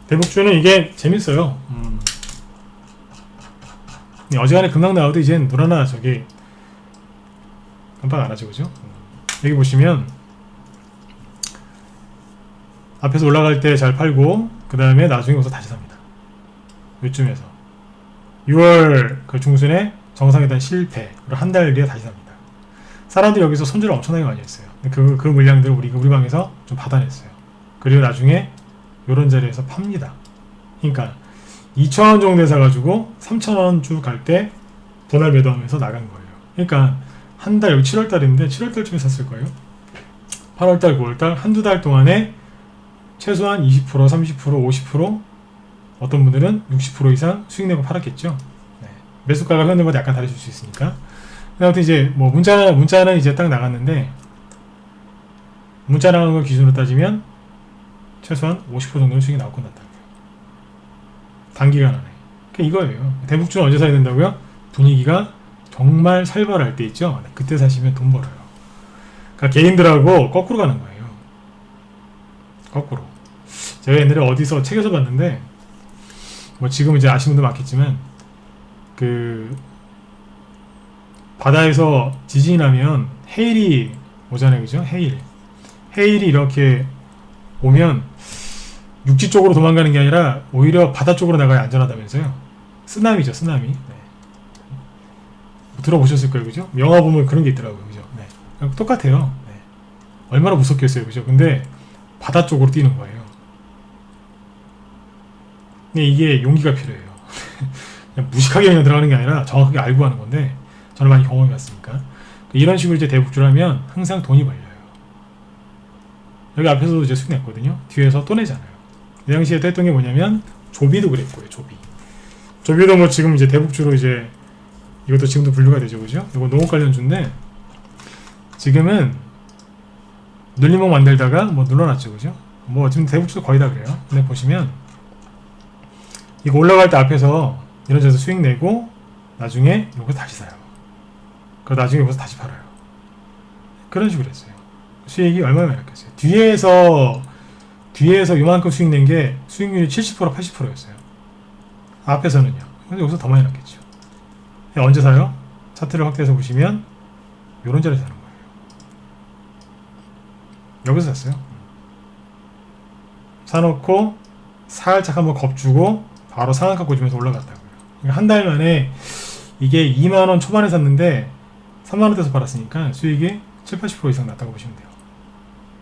대북주는 이게 재밌어요. 어지간해 금방 나와도 이젠 누나나 저기 깜빡 안 하죠, 그죠? 여기 보시면 앞에서 올라갈 때 잘 팔고 그 다음에 나중에 와서 다시 삽니다. 요쯤에서 6월 그 중순에 정상회담 실패, 그리고 한 달 뒤에 다시 삽니다. 사람들이 여기서 손절을 엄청나게 많이 했어요. 그 물량들을 우리 방에서 좀 받아냈어요. 그리고 나중에 요런 자리에서 팝니다. 그러니까 2,000원 정도에 사가지고 3,000원 주 갈 때 분할 매도하면서 나간 거예요. 그러니까 한 달, 여기 7월달인데 7월달쯤에 샀을 거예요. 8월달, 9월달 한두 달 동안에 최소한 20%, 30%, 50% 어떤 분들은 60% 이상 수익 내고 팔았겠죠. 네. 매수가가 현대보다 약간 다르실 수 있으니까. 아무튼 이제 뭐 문자는 이제 딱 나갔는데 문자 나간 걸 기준으로 따지면 최소한 50% 정도는 수익이 나올 것 같다고요. 단기간 안에. 그러니까 이거예요. 대북주는 언제 사야 된다고요? 분위기가 정말 살벌할 때 있죠. 그때 사시면 돈 벌어요. 그러니까 개인들하고 거꾸로 가는 거예요. 거꾸로. 제가 옛날에 어디서 책에서 봤는데 뭐 지금 이제 아시는 분도 많겠지만 그 바다에서 지진이 나면 해일이 오잖아요, 그죠? 해일이 이렇게 오면 육지 쪽으로 도망가는 게 아니라 오히려 바다 쪽으로 나가야 안전하다면서요. 쓰나미죠, 쓰나미. 네. 들어보셨을 거예요, 그죠? 영화 보면 그런 게 있더라고요, 그죠? 네. 똑같아요. 네. 얼마나 무섭겠어요, 그죠? 근데 바다 쪽으로 뛰는 거예요. 근데 이게 용기가 필요해요. 그냥 무식하게 그냥 들어가는 게 아니라 정확하게 알고 하는 건데 저는 많이 경험해 봤으니까. 이런 식으로 이제 대북주를 하면 항상 돈이 벌려요. 여기 앞에서도 이제 수익 냈거든요. 뒤에서 또 내잖아요. 이 당시에 또 했던 게 뭐냐면 조비도 그랬고요. 조비도 뭐 지금 이제 대북주로 이제 이것도 지금도 분류가 되죠, 그죠? 이거 농업 관련주인데 지금은 눌림목 만들다가 뭐 눌러놨죠, 그죠? 뭐 지금 대북주도 거의 다 그래요. 근데 보시면 이거 올라갈 때 앞에서 이런 데서 수익 내고 나중에 이거 다시 사요. 그리고 나중에 여기서 다시 팔아요. 그런 식으로 했어요. 수익이 얼마나 많이 났겠어요. 뒤에서 요만큼 수익 낸 게 수익률이 70% 80%였어요. 앞에서는요. 근데 여기서 더 많이 났겠죠. 언제 사요? 차트를 확대해서 보시면 요런 자리에서 사는 거예요. 여기서 샀어요. 사놓고 살짝 한번 겁주고 바로 상한가 꽂으면서 올라갔다고요. 그러니까 한 달 만에 이게 2만원 초반에 샀는데 3만원대에서 팔았으니까 수익이 7, 80% 이상 났다고 보시면 돼요.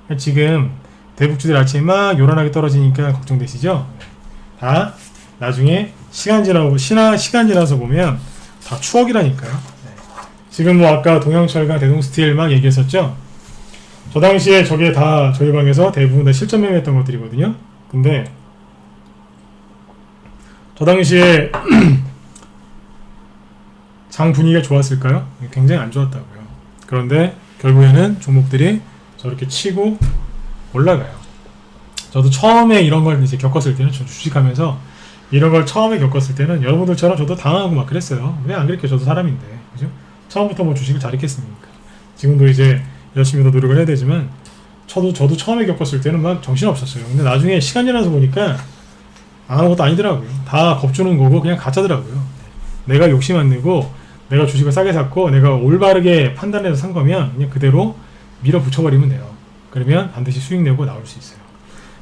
그러니까 지금 대북주들 아침에 막 요란하게 떨어지니까 걱정되시죠? 다 나중에 시간 지나서 보면 다 추억이라니까요. 지금 뭐 아까 동양철강, 대동스틸 막 얘기했었죠? 저 당시에 저게 다 저희 방에서 대부분 다 실전 매매했던 것들이거든요. 근데 저 당시에 장 분위기가 좋았을까요? 굉장히 안 좋았다고요. 그런데 결국에는 종목들이 저렇게 치고 올라가요. 저도 처음에 이런 걸 이제 겪었을 때는 저 주식하면서 이런 걸 처음에 겪었을 때는 여러분들처럼 저도 당하고 막 그랬어요. 왜 안 그랬겠어요? 저도 사람인데, 그죠? 처음부터 뭐 주식을 잘했겠습니까? 지금도 이제 열심히 더 노력을 해야 되지만 저도 처음에 겪었을 때는 막 정신 없었어요. 근데 나중에 시간 지나서 보니까 아무것도 아니더라고요. 다 겁주는 거고 그냥 가짜더라고요. 내가 욕심 안 내고 내가 주식을 싸게 샀고 내가 올바르게 판단해서 산 거면 그냥 그대로 밀어붙여버리면 돼요. 그러면 반드시 수익 내고 나올 수 있어요.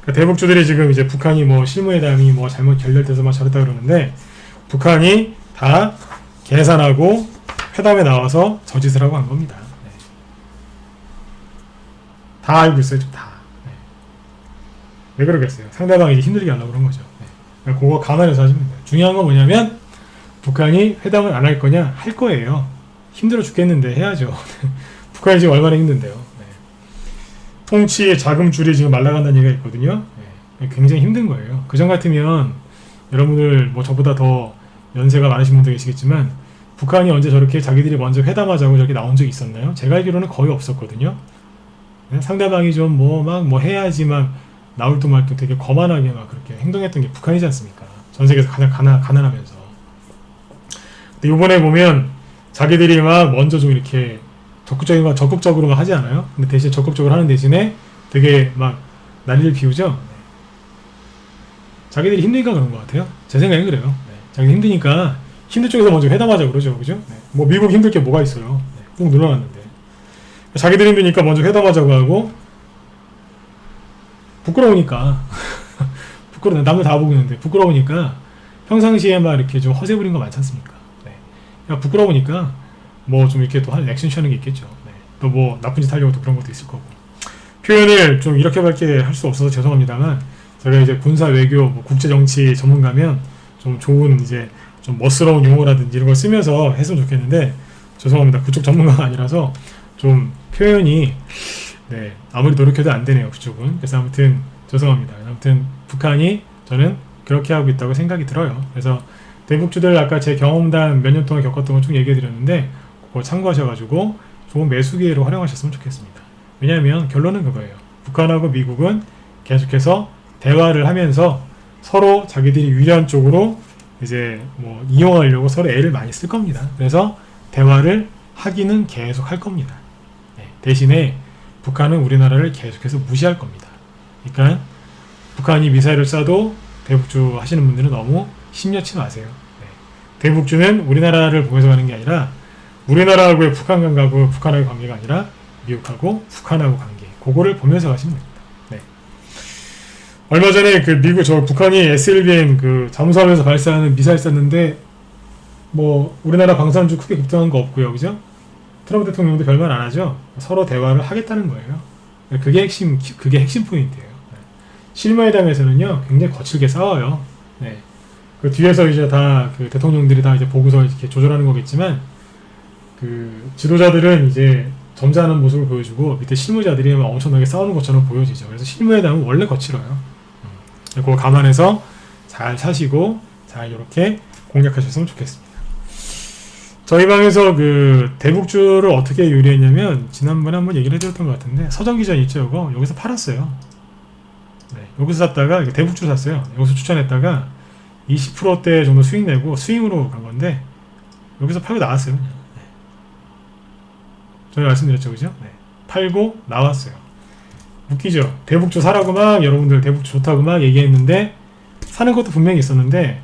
그러니까 대북주들이 지금 이제 북한이 뭐 실무회담이 뭐 잘못 결렬돼서 막 저랬다 그러는데 북한이 다 계산하고 회담에 나와서 저짓을 하고 한 겁니다. 네. 다 알고 있어요, 지금 다. 네. 왜 그러겠어요? 상대방이 이제 힘들게 하려고 그런 거죠. 네. 그러니까 그거 감안해서 하시면 돼요. 중요한 건 뭐냐면 북한이 회담을 안 할 거냐? 할 거예요. 힘들어 죽겠는데 해야죠. 북한이 지금 얼마나 힘든데요. 네. 통치의 자금줄이 지금 말라간다는 얘기가 있거든요. 네. 굉장히 힘든 거예요. 그전 같으면 여러분들 뭐 저보다 더 연세가 많으신 분도 계시겠지만 북한이 언제 저렇게 자기들이 먼저 회담하자고 저렇게 나온 적이 있었나요? 제가 알기로는 거의 없었거든요. 네? 상대방이 좀 뭐 해야지 막 나올 듯 말 듯 되게 거만하게 막 그렇게 행동했던 게 북한이지 않습니까? 전 세계에서 가장 가난하면서. 근데 이번에 보면 자기들이 막 먼저 좀 이렇게 적극적으로 하지 않아요. 근데 대신 적극적으로 하는 대신에 되게 막 난리를 피우죠. 자기들이 힘드니까 그런 것 같아요. 제 생각엔 그래요. 자기 힘드니까 힘든 쪽에서 먼저 회담하자 그러죠. 그죠? 뭐 미국 힘들 게 뭐가 있어요. 꾹 눌러놨는데 자기들이 힘드니까 먼저 회담하자고 하고 부끄러우니까 남들 다 보고 있는데 부끄러우니까 평상시에 막 이렇게 좀 허세 부린 거 많지 않습니까? 그냥 부끄러우니까 뭐 좀 이렇게 또 액션 취하는 게 있겠죠. 또 뭐 나쁜 짓 하려고 또 그런 것도 있을 거고. 표현을 좀 이렇게밖에 할 수 없어서 죄송합니다만 제가 이제 군사 외교, 뭐 국제 정치 전문가면 좀 좋은 이제 좀 멋스러운 용어라든지 이런 걸 쓰면서 했으면 좋겠는데 죄송합니다. 그쪽 전문가가 아니라서 좀 표현이 아무리 노력해도 안 되네요. 그쪽은. 그래서 아무튼 죄송합니다. 아무튼 북한이 저는 그렇게 하고 있다고 생각이 들어요. 그래서 대북주들 아까 제 경험담 몇 년 동안 겪었던 거 쭉 얘기해 드렸는데 그거 참고하셔가지고 좋은 매수 기회로 활용하셨으면 좋겠습니다. 왜냐하면 결론은 그거예요. 북한하고 미국은 계속해서 대화를 하면서 서로 자기들이 유리한 쪽으로 이제 뭐 이용하려고 서로 애를 많이 쓸 겁니다. 그래서 대화를 하기는 계속 할 겁니다. 대신에 북한은 우리나라를 계속해서 무시할 겁니다. 그러니까 북한이 미사일을 쏴도 대북주 하시는 분들은 너무 심려치 마세요. 대북주는 우리나라를 보면서 가는 게 아니라 우리나라하고의 북한하고 북한하고의 관계가 아니라 미국하고 북한하고 관계 그거를 보면서 가시면 됩니다. 얼마 전에 그 미국 북한이 SLBM 그 잠수함에서 발사하는 미사일 쐈는데 뭐 우리나라 방산주 크게 급등한 거 없고요, 그죠? 트럼프 대통령도 별말 안 하죠. 서로 대화를 하겠다는 거예요. 그게 핵심 포인트예요. 실무회담에서는요 굉장히 거칠게 싸워요. 그 뒤에서 이제 다 그 대통령들이 다 이제 보고서 이렇게 조절하는 거겠지만 그 지도자들은 이제 점잖은 모습을 보여주고 밑에 실무자들이 막 엄청나게 싸우는 것처럼 보여지죠. 그래서 실무회담은 원래 거칠어요. 그거 감안해서 잘 사시고 잘 이렇게 공략하셨으면 좋겠습니다. 저희 방에서 그 대북주를 어떻게 요리했냐면 지난번에 한번 얘기를 해드렸던 것 같은데 서정기전 있죠, 이거 여기서 팔았어요. 여기서 샀다가 대북주 샀어요. 여기서 추천했다가 20%대 정도 수익 내고 스윙으로 간 건데 여기서 팔고 나왔어요. 그냥. 전에 말씀드렸죠, 그죠? 팔고 나왔어요. 웃기죠? 대북주 사라고 막 여러분들 대북주 좋다고 막 얘기했는데 사는 것도 분명히 있었는데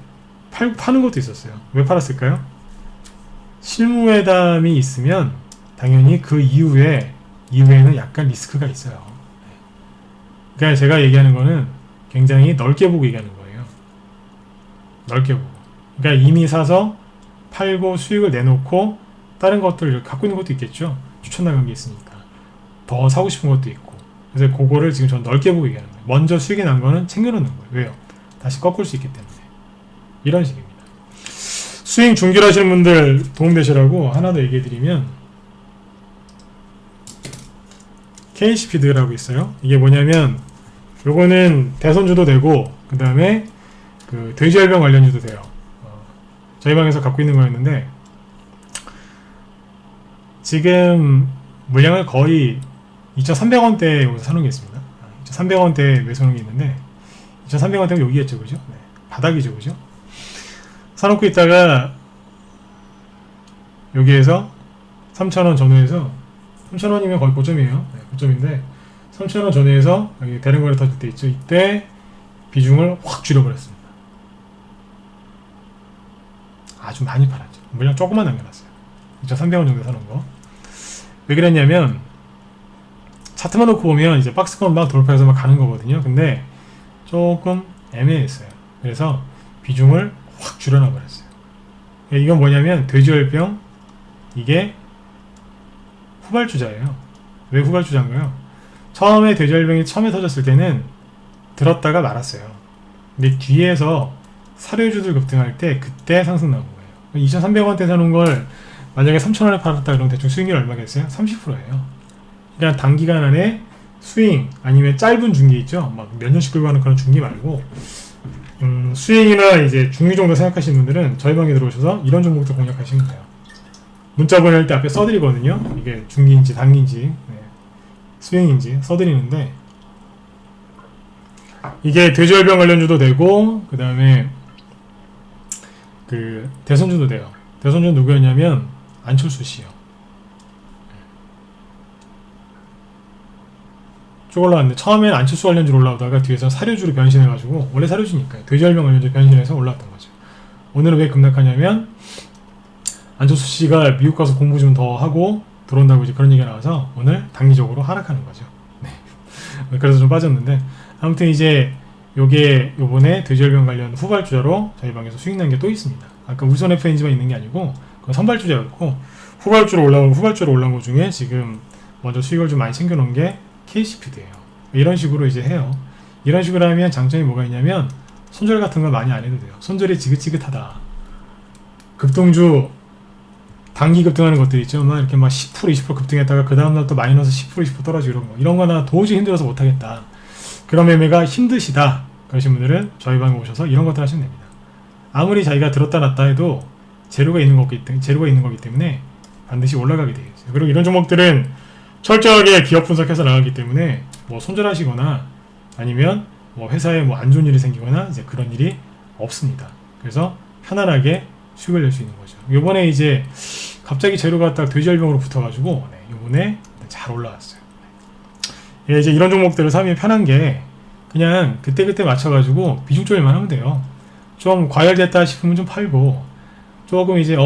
파는 것도 있었어요. 왜 팔았을까요? 실무회담이 있으면 당연히 그 이후에는 약간 리스크가 있어요. 그러니까 제가 얘기하는 거는 굉장히 넓게 보고 얘기하는 거예요. 넓게 보고. 그러니까 이미 사서 팔고 수익을 내놓고 다른 것들을 갖고 있는 것도 있겠죠. 추천 나간 게 있으니까. 더 사고 싶은 것도 있고. 그래서 그거를 지금 전 넓게 보고 얘기하는 거예요. 먼저 수익이 난 거는 챙겨놓는 거예요. 왜요? 다시 꺾을 수 있기 때문에. 이런 식입니다. 스윙 중결하시는 분들 도움되시라고 하나 더 얘기해드리면 K스피드라고 있어요. 이게 뭐냐면 요거는 대선주도 되고 그 다음에 그 돼지열병 관련주도 돼요. 저희 방에서 갖고 있는 거였는데 지금 물량을 거의 2,300원대에 여기서 사놓은 게 있습니다. 2,300원대에 매수하는 게 있는데 2,300원대가 여기겠죠, 그죠? 바닥이죠, 그죠? 사놓고 있다가 여기에서 3,000원 전후에서 3,000원이면 거의 고점이에요. 고점인데 3,000원 전후에서 여기 대량거래 터질 때 있죠. 이때 비중을 확 줄여버렸습니다. 아주 많이 팔았죠. 물량 조금만 남겨놨어요. 2,300원 정도 사놓은 거. 왜 그랬냐면 차트만 놓고 보면 이제 박스권 막 돌파해서 막 가는 거거든요. 근데 조금 애매했어요. 그래서 비중을 확 줄여놔 버렸어요. 이건 뭐냐면 돼지열병 이게 후발주자예요. 왜 후발주자인가요? 처음에 돼지열병이 처음에 터졌을 때는 들었다가 말았어요. 근데 뒤에서 사료주들 급등할 때 그때 상승 나온 거예요. 2,300원대 사놓은 걸 만약에 3,000원에 팔았다 그러면 대충 수익률 얼마겠어요? 30%예요. 그냥 단기간 안에 스윙 아니면 짧은 중기 있죠? 막 몇 년씩 끌고 가는 그런 중기 말고 수익이나 이제 중위 정도 생각하시는 분들은 저희 방에 들어오셔서 이런 종목도 공략하시면 돼요. 문자 보낼 때 앞에 써드리거든요. 이게 중기인지 단기인지 스윙인지 써드리는데 이게 돼지열병 관련주도 되고 그 다음에 그 대선주도 돼요. 대선주는 누구였냐면 안철수 씨요. 쭉 올라왔는데 처음엔 안철수 관련주로 올라오다가 뒤에서 사료주로 변신해가지고 원래 사료주니까요. 돼지열병 관련주 변신해서 올라왔던 거죠. 오늘은 왜 급락하냐면 안철수 씨가 미국 가서 공부 좀 더 하고 들어온다고 이제 그런 얘기가 나와서 오늘 단기적으로 하락하는 거죠. 네. 그래서 좀 빠졌는데 아무튼 이제 요게 요번에 돼지열병 관련 후발주자로 저희 방에서 수익 난 게 또 있습니다. 아까 울선 FNG만 있는 게 아니고 그건 선발주자였고 후발주로 올라온 것 중에 지금 먼저 수익을 좀 많이 챙겨놓은 게 KCPD예요. 이런 식으로 이제 해요. 이런 식으로 하면 장점이 뭐가 있냐면 손절 같은 거 많이 안 해도 돼요. 손절이 지긋지긋하다. 급등주 단기 급등하는 것들 있죠. 막 이렇게 막 10% 20% 급등했다가 그 다음날 또 마이너스 10% 20% 떨어지고 이런 거나 도저히 힘들어서 못하겠다. 그런 매매가 힘드시다. 그러신 분들은 저희 방에 오셔서 이런 것들 하시면 됩니다. 아무리 자기가 들었다 놨다 해도 재료가 있는 거기 때문에 반드시 올라가게 되겠죠. 그리고 이런 종목들은 철저하게 기업 분석해서 나가기 때문에 뭐 손절하시거나 아니면 뭐 회사에 뭐 안 좋은 일이 생기거나 이제 그런 일이 없습니다. 그래서 편안하게 수익을 낼 수 있는 거죠. 요번에 이제 갑자기 재료가 딱 돼지열병으로 붙어가지고 요번에 잘 올라왔어요. 예, 이제 이런 종목들을 사면 편한 게 그냥 그때그때 맞춰가지고 비중 조절만 하면 돼요. 좀 과열됐다 싶으면 좀 팔고 조금 이제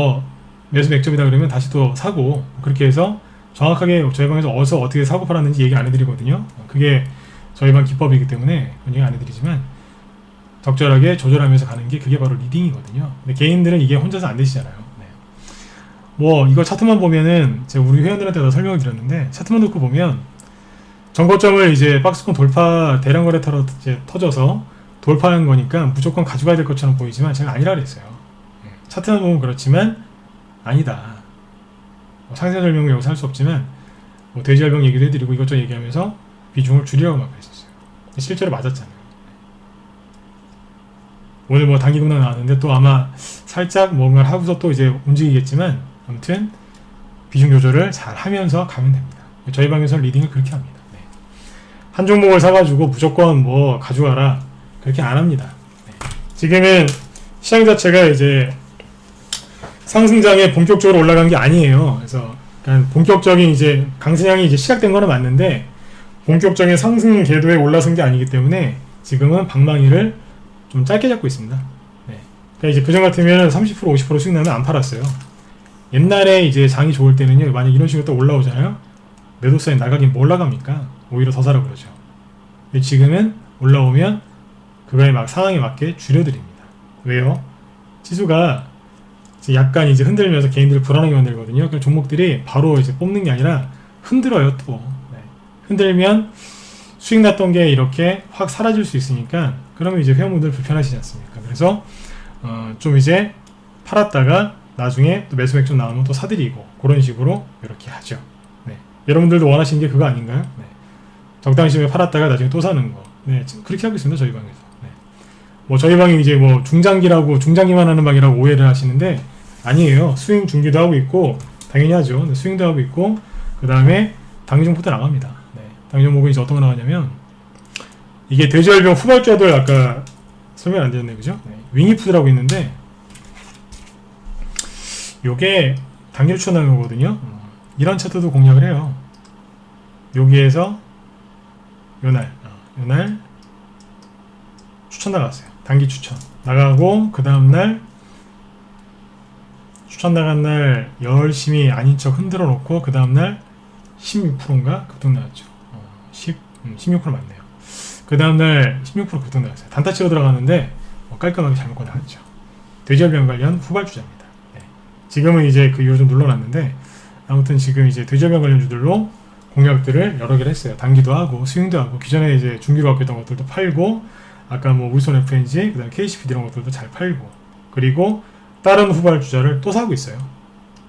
매수 맥점이다 그러면 다시 또 사고 그렇게 해서 정확하게 저희 방에서 어떻게 사고 팔았는지 얘기 안 해드리거든요. 그게 저희 방 기법이기 때문에 얘기 안 해드리지만 적절하게 조절하면서 가는 게 그게 바로 리딩이거든요. 근데 개인들은 이게 혼자서 안 되시잖아요. 네. 뭐 이거 차트만 보면은 제가 우리 회원들한테 다 설명을 드렸는데 차트만 놓고 보면 정거점을 이제 박스권 돌파 대량 거래터로 이제 터져서 돌파한 거니까 무조건 가져가야 될 것처럼 보이지만 제가 아니라 그랬어요. 네. 차트만 보면 그렇지만 아니다. 뭐 상세 설명은 여기서 할 수 없지만 뭐 돼지열병 얘기도 해드리고 이것저것 얘기하면서 비중을 줄이라고 막 그랬었어요. 실제로 맞았잖아요. 오늘 뭐 단기 급락 나왔는데 또 아마 살짝 뭔가를 하고서 또 이제 움직이겠지만 아무튼 비중 조절을 잘 하면서 가면 됩니다. 저희 방에서 리딩을 그렇게 합니다. 네. 한 종목을 사가지고 무조건 뭐 가져가라 그렇게 안 합니다. 네. 지금은 시장 자체가 이제 상승장에 본격적으로 올라간 게 아니에요. 그래서 본격적인 이제 강세장이 이제 시작된 거는 맞는데 본격적인 상승 궤도에 올라선 게 아니기 때문에 지금은 방망이를 좀 짧게 잡고 있습니다. 네. 그러니까 이제 그전 같으면 30% 50% 수익 나면 안 팔았어요. 옛날에 이제 장이 좋을 때는요, 만약 이런 식으로 또 올라오잖아요. 매도사에 나가긴 뭐 올라갑니까? 오히려 더 사라 그러죠. 근데 지금은 올라오면 그거에 막 상황에 맞게 줄여드립니다. 왜요? 지수가 약간 이제 흔들면서 개인들을 불안하게 만들거든요. 그 종목들이 바로 이제 뽑는 게 아니라 흔들어요 또. 네. 흔들면 수익 났던 게 이렇게 확 사라질 수 있으니까 그러면 이제 회원분들 불편하시지 않습니까? 그래서 좀 이제 팔았다가 나중에 또 매수 맥점 나오면 또 사드리고 그런 식으로 이렇게 하죠. 네. 여러분들도 원하시는 게 그거 아닌가요? 네. 적당한 시점에 팔았다가 나중에 또 사는 거. 네. 그렇게 하고 있습니다. 저희 방에서. 네. 뭐 저희 방이 이제 뭐 중장기만 하는 방이라고 오해를 하시는데 아니에요. 스윙 중기도 하고 있고 당연히 하죠. 네. 스윙도 하고 있고 그 다음에 단기 종목도 나갑니다. 네. 단기 종목은 이제 어떤 거 나가냐면 이게 돼지열병 후발주들 아까 설명 안 드렸네, 그죠? 네. 윙이푸드라고 있는데 요게 단기로 추천하는 거거든요. 이런 차트도 공략을 해요. 여기에서 요날 추천 나갔어요. 단기 추천 나가고 그 다음날 추천 나간 날 열심히 아닌 척 흔들어 놓고 그 다음날 16%인가 급등 나왔죠. 16% 맞네요. 그 다음날 16% 급등 나왔어요. 단타 치고 들어갔는데 깔끔하게 잘 먹고 나왔죠. 돼지열병 관련 후발주자입니다. 네. 지금은 이제 그 이후로 좀 눌러놨는데 아무튼 지금 이제 돼지열병 관련주들로 공략들을 여러 개를 했어요. 단기도 하고 스윙도 하고 기존에 이제 중기로 갖고 있던 것들도 팔고 아까 뭐 울선 FNG 그 다음에 KCPD 이런 것들도 잘 팔고 그리고 다른 후발주자를 또 사고 있어요.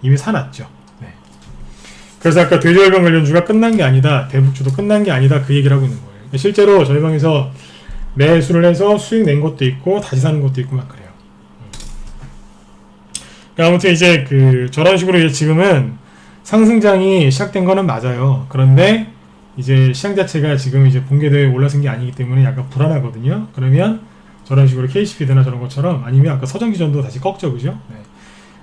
이미 사놨죠. 네. 그래서 아까 돼지열병 관련주가 끝난 게 아니다, 대북주도 끝난 게 아니다 그 얘기를 하고 있는 거예요. 실제로 저희 방에서 매수를 해서 수익 낸 것도 있고 다시 사는 것도 있고 막 그래요. 아무튼 이제 저런 식으로 이제 지금은 상승장이 시작된 거는 맞아요. 그런데 이제 시장 자체가 지금 이제 본궤도에 올라선 게 아니기 때문에 약간 불안하거든요. 그러면 저런 식으로 KCPD나 저런 것처럼 아니면 아까 서정기전도 다시 꺾죠, 그죠? 네.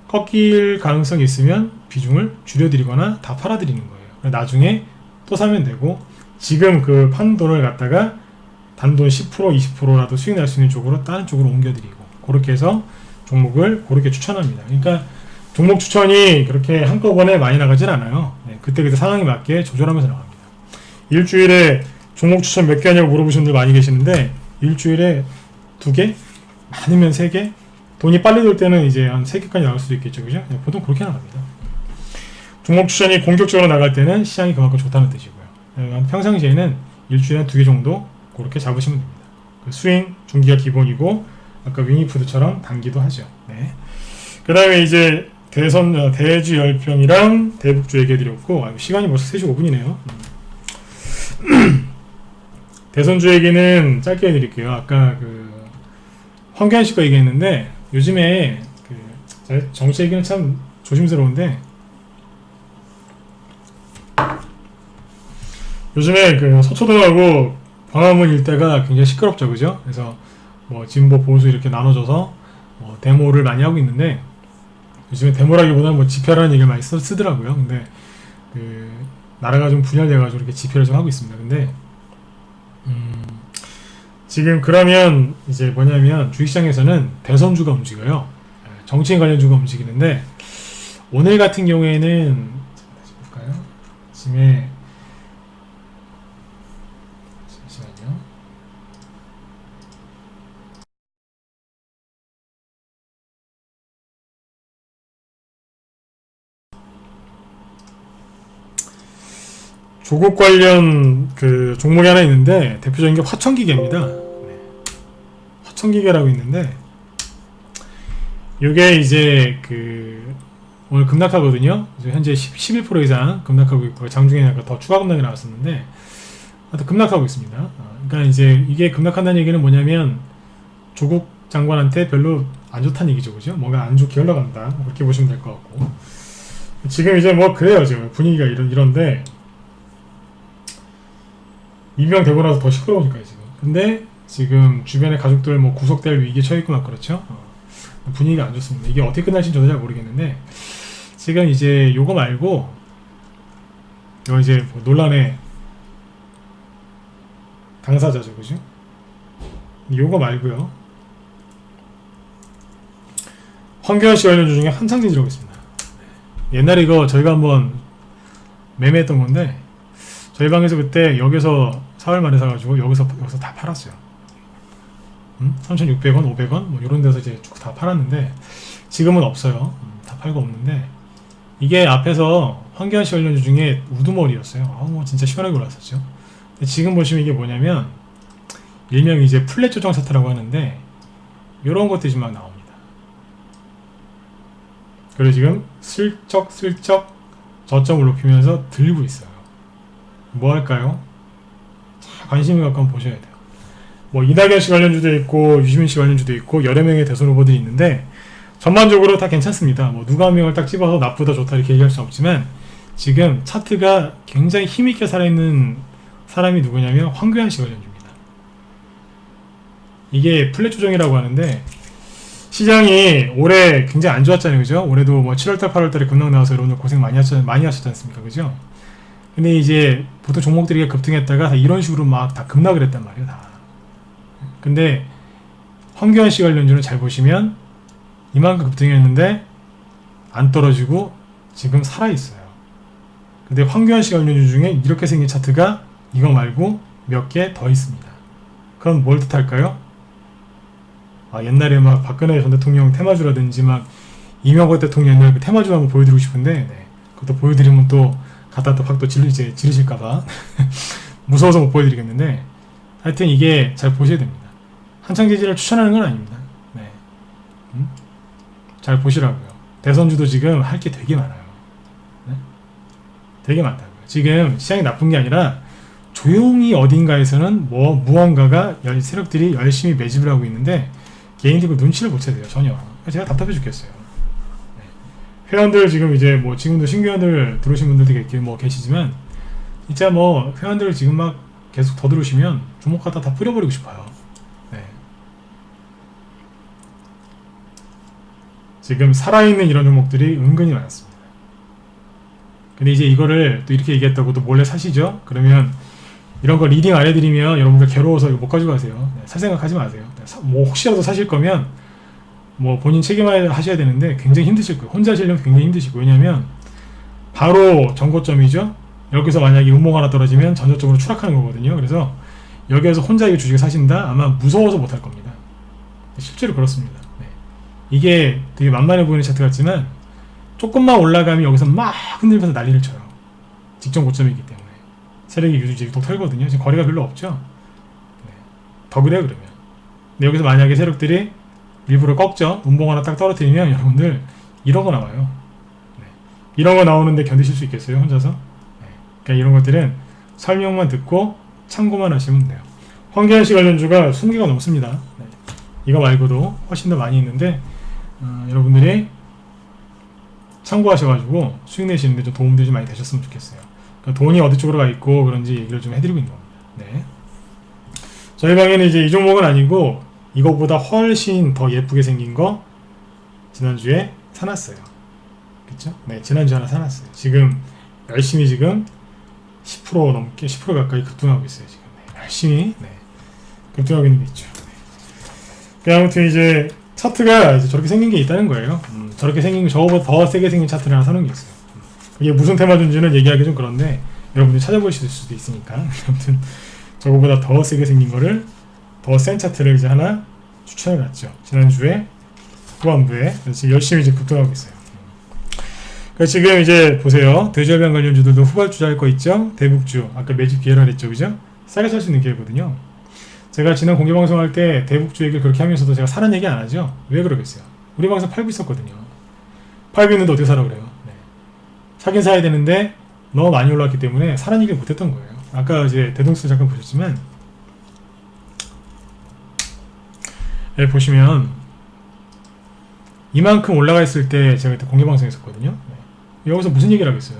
꺾일 가능성이 있으면 비중을 줄여드리거나 다 팔아드리는 거예요. 나중에 또 사면 되고 지금 그 판 돈을 갖다가 단돈 10% 20%라도 수익 날 수 있는 쪽으로 다른 쪽으로 옮겨드리고 그렇게 해서 종목을 그렇게 추천합니다. 그러니까 종목 추천이 그렇게 한꺼번에 많이 나가진 않아요. 네, 그때그때 상황에 맞게 조절하면서 나갑니다. 일주일에 종목 추천 몇 개 하냐고 물어보시는 분들 많이 계시는데 일주일에 2개? 많으면 3개? 돈이 빨리 돌 때는 이제 한 3개까지 나갈 수도 있겠죠. 그죠? 네, 보통 그렇게 나갑니다. 종목 추천이 공격적으로 나갈 때는 시장이 그만큼 좋다는 뜻이고요. 네, 평상시에는 일주일에 2개 정도 그렇게 잡으시면 됩니다. 그 스윙, 중기가 기본이고 아까 윙이푸드처럼 단기도 하죠. 네. 그 다음에 이제 대주 열병이랑 대북주 얘기해드렸고 시간이 벌써 3시 5분이네요. 대선주 얘기는 짧게 해드릴게요. 아까 그 황교안 씨가 얘기했는데 요즘에 그 정치 얘기는 참 조심스러운데 요즘에 그 서초동하고 광화문 일대가 굉장히 시끄럽죠, 그죠? 그래서 뭐 진보 보수 이렇게 나눠져서 뭐 데모를 많이 하고 있는데 요즘에 데모라기보다는 뭐 집회라는 얘기를 많이 쓰더라고요. 근데 그 나라가 좀 분열돼가지고 이렇게 집회를 좀 하고 있습니다. 근데 지금 그러면 이제 뭐냐면 주식시장에서는 대선주가 움직여요. 정치인 관련주가 움직이는데 오늘 같은 경우에는 다시 볼까요? 아침에 잠시만요. 조국 관련 그 종목이 하나 있는데 대표적인 게 화천기계입니다. 네. 화천기계라고 있는데 이게 이제 그 오늘 급락하거든요. 현재 11% 이상 급락하고 있고 장중에 약간 더 추가 급락이 나왔었는데 하여튼 급락하고 있습니다. 그러니까 이제 이게 급락한다는 얘기는 뭐냐면 조국 장관한테 별로 안 좋다는 얘기죠, 그죠? 뭔가 안 좋게 흘러간다 그렇게 보시면 될 것 같고 지금 이제 뭐 그래요. 지금 분위기가 이런데 임명되고 나서 더 시끄러우니까요 지금. 근데 지금 주변의 가족들 뭐 구속될 위기에 처해있고 막 그렇죠. 분위기가 안 좋습니다. 이게 어떻게 끝날지는 저도 잘 모르겠는데 지금 이제 요거 말고 이거 이제 뭐 논란의 당사자죠, 그죠? 요거 말고요. 황교안 씨 관련주 중에 한창진이라고 있습니다. 옛날에 이거 저희가 한번 매매했던 건데 저희 방에서 그때 여기서 4월 말에 사가지고 여기서 다 팔았어요. 3,600원, 500원 뭐 이런 데서 이제 쭉 다 팔았는데 지금은 없어요. 다 팔고 없는데 이게 앞에서 황교안 씨 관련주 중에 우두머리였어요. 뭐 진짜 시원하게 올랐었죠. 근데 지금 보시면 이게 뭐냐면 일명 이제 플랫 조정 차트라고 하는데 이런 것들이 지금 막 나옵니다. 그리고 지금 슬쩍 저점을 높이면서 들고 있어요. 뭐 할까요? 자, 관심이 갖고 한번 보셔야 돼요. 뭐 이낙연 씨 관련주도 있고 유시민 씨 관련주도 있고 여러 명의 대선 후보들이 있는데 전반적으로 다 괜찮습니다. 뭐 누가 한 명을 딱 집어서 나쁘다 좋다 이렇게 얘기할 수 없지만 지금 차트가 굉장히 힘있게 살아있는 사람이 누구냐면 황교안 씨 관련주입니다. 이게 플랫 조정이라고 하는데 시장이 올해 굉장히 안 좋았잖아요, 그죠? 올해도 뭐 7월달 8월달에 급락 나와서 여러분들 고생 많이 하셨지 않습니까, 그죠? 근데 이제 보통 종목들이 급등했다가 다 이런 식으로 막 다 급락을 했단 말이에요, 다. 근데 황교안 씨 관련주는 잘 보시면 이만큼 급등했는데 안 떨어지고 지금 살아있어요. 근데 황교안 씨 관련주 중에 이렇게 생긴 차트가 이거 말고 몇 개 더 있습니다. 그럼 뭘 뜻할까요? 옛날에 막 박근혜 전 대통령 테마주라든지 막 이명박 대통령 옛날 그 테마주 한번 보여드리고 싶은데 그것도 보여드리면 또 갖다 또 확 또 지르실까봐 무서워서 못 보여드리겠는데 하여튼 이게 잘 보셔야 됩니다. 한창지지를 추천하는 건 아닙니다. 네. 잘 보시라고요. 대선주도 지금 할 게 되게 많아요. 네? 되게 많다고요. 지금 시장이 나쁜 게 아니라 조용히 어딘가에서는 뭐 무언가가 세력들이 열심히 매집을 하고 있는데 개인들이 눈치를 못 채야 돼요. 전혀. 제가 답답해 죽겠어요. 네. 회원들 지금 이제 뭐 지금도 신규 회원들 들어오신 분들도 뭐 계시지만 진짜 뭐 회원들 지금 막 계속 더 들어오시면 주목 갖다 다 뿌려버리고 싶어요. 네. 지금 살아있는 이런 종목들이 은근히 많습니다. 근데 이제 이거를 또 이렇게 얘기했다고도 몰래 사시죠? 그러면 이런 거 리딩 안 해드리면 여러분들 괴로워서 이거 못 가지고 가세요. 네, 살 생각하지 마세요. 네, 뭐 혹시라도 사실 거면 뭐 본인 책임하셔야 되는데 굉장히 힘드실 거예요. 혼자 하시려면 굉장히 힘드시고, 왜냐면 바로 전고점이죠. 여기서 만약에 음모가 하나 떨어지면 전적적으로 추락하는 거거든요. 그래서 여기에서 혼자 이 주식을 사신다? 아마 무서워서 못할 겁니다. 실제로 그렇습니다. 네. 이게 되게 만만해 보이는 차트 같지만 조금만 올라가면 여기서 막 흔들면서 난리를 쳐요. 직전 고점이기 때문에. 세력이 유지 또 털거든요. 지금 거리가 별로 없죠. 네. 더 그래요 그러면. 근데 여기서 만약에 세력들이 일부러 꺾죠. 운봉 하나 딱 떨어뜨리면 여러분들 이런 거 나와요. 네. 이런 거 나오는데 견디실 수 있겠어요 혼자서? 네. 그러니까 이런 것들은 설명만 듣고 참고만 하시면 돼요. 황계한씨 관련주가 20개가 넘습니다. 네. 이거 말고도 훨씬 더 많이 있는데 여러분들이 참고하셔가지고 수익 내시는데 좀 도움들이 좀 많이 되셨으면 좋겠어요. 그러니까 돈이 어디 쪽으로 가 있고 그런지 얘기를 좀 해드리고 있는 겁니다. 네. 저희 방에는 이제 이 종목은 아니고 이거보다 훨씬 더 예쁘게 생긴 거 지난주에 사놨어요. 그쵸? 네, 지난주에 하나 사놨어요. 지금 열심히 지금 10% 넘게 10% 가까이 급등하고 있어요. 지금 네, 열심히 급등하고 있는 게 있죠. 네. 아무튼 이제 차트가 이제 저렇게 생긴 게 있다는 거예요. 저렇게 생긴 저거보다 더 세게 생긴 차트를 하나 사놓은 게 있어요. 그게 무슨 테마준지는 얘기하기 좀 그런데 여러분들이 찾아보실 수도 있으니까 아무튼 저거보다 더 세게 생긴 거를 더 센 차트를 이제 하나 추천해놨죠. 지난주에 후반부에 지금 열심히 이제 급등하고 있어요. 그러니까 지금 이제 보세요. 돼지열병 관련주들도 후발주자 할 거 있죠. 대북주 아까 매집 기회라 그랬죠, 그죠? 싸게 살 수 있는 기회거든요. 제가 지난 공개방송 할 때 대북주 얘기를 그렇게 하면서도 제가 사는 얘기 안 하죠. 왜 그러겠어요? 우리 방송 팔고 있었거든요. 팔고 있는데 어떻게 사라고 그래요? 네. 사긴 사야 되는데 너무 많이 올라왔기 때문에 사는 얘기를 못했던 거예요. 아까 이제 대동수 잠깐 보셨지만 네, 보시면 이만큼 올라가 있을 때 제가 그때 공개방송 했었거든요. 네. 여기서 무슨 얘기를 하겠어요?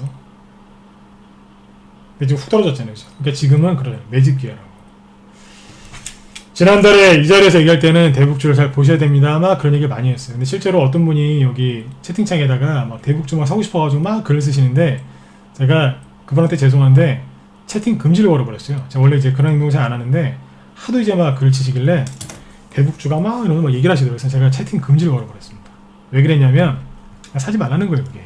근데 지금 훅 떨어졌잖아요. 그죠? 그러니까 지금은 그래요. 매집 기회라고. 지난달에 이 자리에서 얘기할 때는 대북주를 잘 보셔야 됩니다. 막 그런 얘기 많이 했어요. 근데 실제로 어떤 분이 여기 채팅창에다가 막 대북주 막 사고 싶어가지고 막 글을 쓰시는데 제가 그분한테 죄송한데 채팅 금지를 걸어버렸어요. 제가 원래 이제 그런 행동 잘 안 하는데 하도 이제 막 글을 치시길래 대북주가 막 이러면서 막 얘기를 하시더라고요. 그래서 제가 채팅 금지를 걸어버렸습니다. 왜 그랬냐면 사지 말라는 거예요, 그게.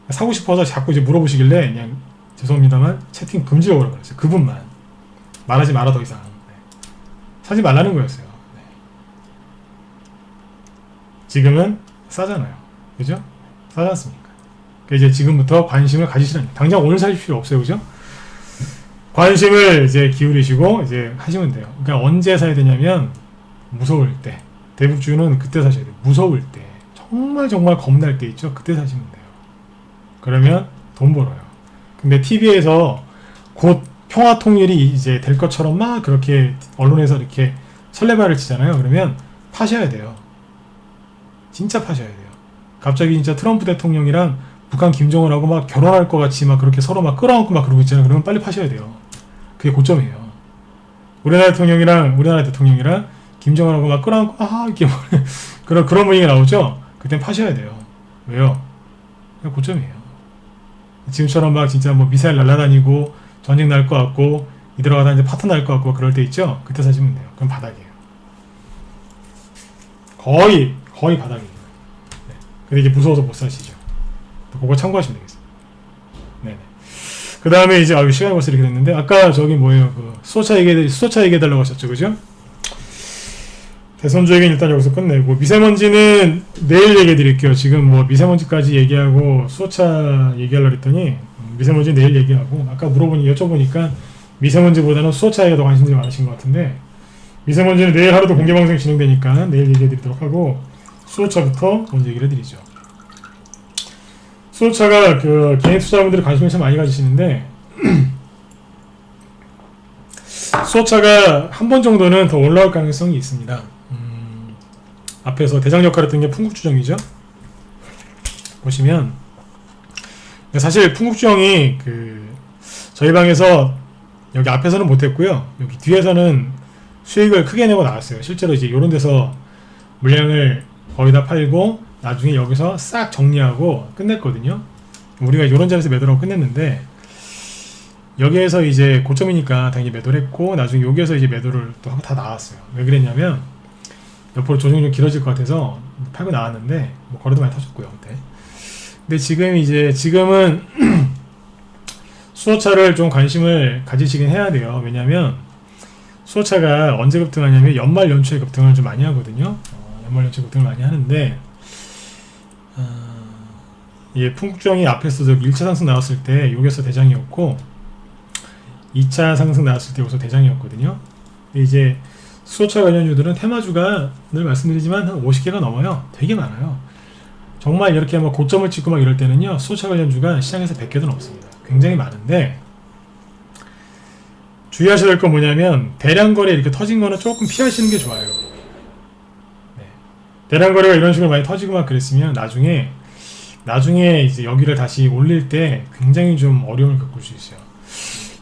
사고 싶어서 자꾸 이제 물어보시길래 그냥 죄송합니다만 채팅 금지를 걸어버렸어요. 그분만. 말하지 마라 더 이상. 네. 사지 말라는 거였어요. 네. 지금은 싸잖아요. 그죠? 싸지 않습니까? 그러니까 이제 지금부터 관심을 가지시라는 거예요. 당장 오늘 사실 필요 없어요. 그죠? 관심을 이제 기울이시고 이제 하시면 돼요. 그러니까 언제 사야 되냐면 무서울 때. 대북주는 그때 사셔야 돼요. 무서울 때. 정말 겁날 때 있죠? 그때 사시면 돼요. 그러면 돈 벌어요. 근데 TV에서 곧 평화 통일이 이제 될 것처럼 막 그렇게 언론에서 이렇게 설레발을 치잖아요. 그러면 파셔야 돼요. 진짜 파셔야 돼요. 갑자기 진짜 트럼프 대통령이랑 북한 김정은하고 막 결혼할 것 같이 막 그렇게 서로 막 끌어안고 막 그러고 있잖아요. 그러면 빨리 파셔야 돼요. 그게 고점이에요. 우리나라 대통령이랑 김정은하고 막 끌어안고 이렇게 그런 분위기가 나오죠. 그땐 파셔야 돼요. 왜요? 그게 고점이에요. 지금처럼 막 진짜 뭐 미사일 날아다니고 전쟁 날 것 같고 이 들어가다 이제 파트 날 것 같고 그럴 때 있죠. 그때 사시면 돼요. 그럼 바닥이에요. 거의 바닥이에요. 네. 근데 이제 무서워서 못 사시죠. 그거 참고하시면 되겠어요. 네네. 그 다음에 이제 시간이 벌써 이렇게 됐는데 아까 저기 뭐예요? 그 수소차 얘기해달라고 하셨죠, 그죠? 대선주 얘기는 일단 여기서 끝내고 미세먼지는 내일 얘기해 드릴게요. 지금 뭐 미세먼지까지 얘기하고 수소차 얘기하려고 했더니 미세먼지 내일 얘기하고 아까 여쭤보니까 미세먼지보다는 수소차에 더 관심이 많으신 것 같은데 미세먼지는 내일 하루도 공개방송이 진행되니까 내일 얘기해 드리도록 하고 수소차부터 먼저 얘기를 해드리죠. 수소차가 그 개인 투자자분들이 관심을 참 많이 가지시는데 수소차가 한 번 정도는 더 올라올 가능성이 있습니다. 앞에서 대장 역할을 했던 게 풍국주정이죠. 보시면 사실 풍국주정이 저희 방에서 여기 앞에서는 못했고요. 여기 뒤에서는 수익을 크게 내고 나왔어요. 실제로 이제 이런 데서 물량을 거의 다 팔고 나중에 여기서 싹 정리하고 끝냈거든요. 우리가 이런 자리에서 매도하고 끝냈는데 여기에서 이제 고점이니까 당연히 매도를 했고 나중에 여기에서 이제 매도를 또 하고 다 나왔어요. 왜 그랬냐면 옆으로 조정이 좀 길어질 것 같아서 팔고 나왔는데 뭐 거래도 많이 터졌고요 그때. 근데 지금은 수소차를 좀 관심을 가지시긴 해야 돼요. 왜냐면 수소차가 언제 급등하냐면 연말 연초에 급등을 좀 많이 하거든요. 연말 연초에 급등을 많이 하는데 예, 풍국정이 앞에서도 1차 상승 나왔을 때 여기서 대장이었고 2차 상승 나왔을 때 여기서 대장이었거든요. 근데 이제 수소차 관련주들은 테마주가 늘 말씀드리지만 한 50개가 넘어요. 되게 많아요. 정말 이렇게 뭐 고점을 찍고 막 이럴 때는요, 수소차 관련주가 시장에서 100개도 넘습니다. 굉장히 많은데 주의하셔야 될 건 뭐냐면 대량 거래 이렇게 터진 거는 조금 피하시는 게 좋아요. 네. 대량 거래가 이런 식으로 많이 터지고 막 그랬으면 나중에 이제 여기를 다시 올릴 때 굉장히 좀 어려움을 겪을 수 있어요.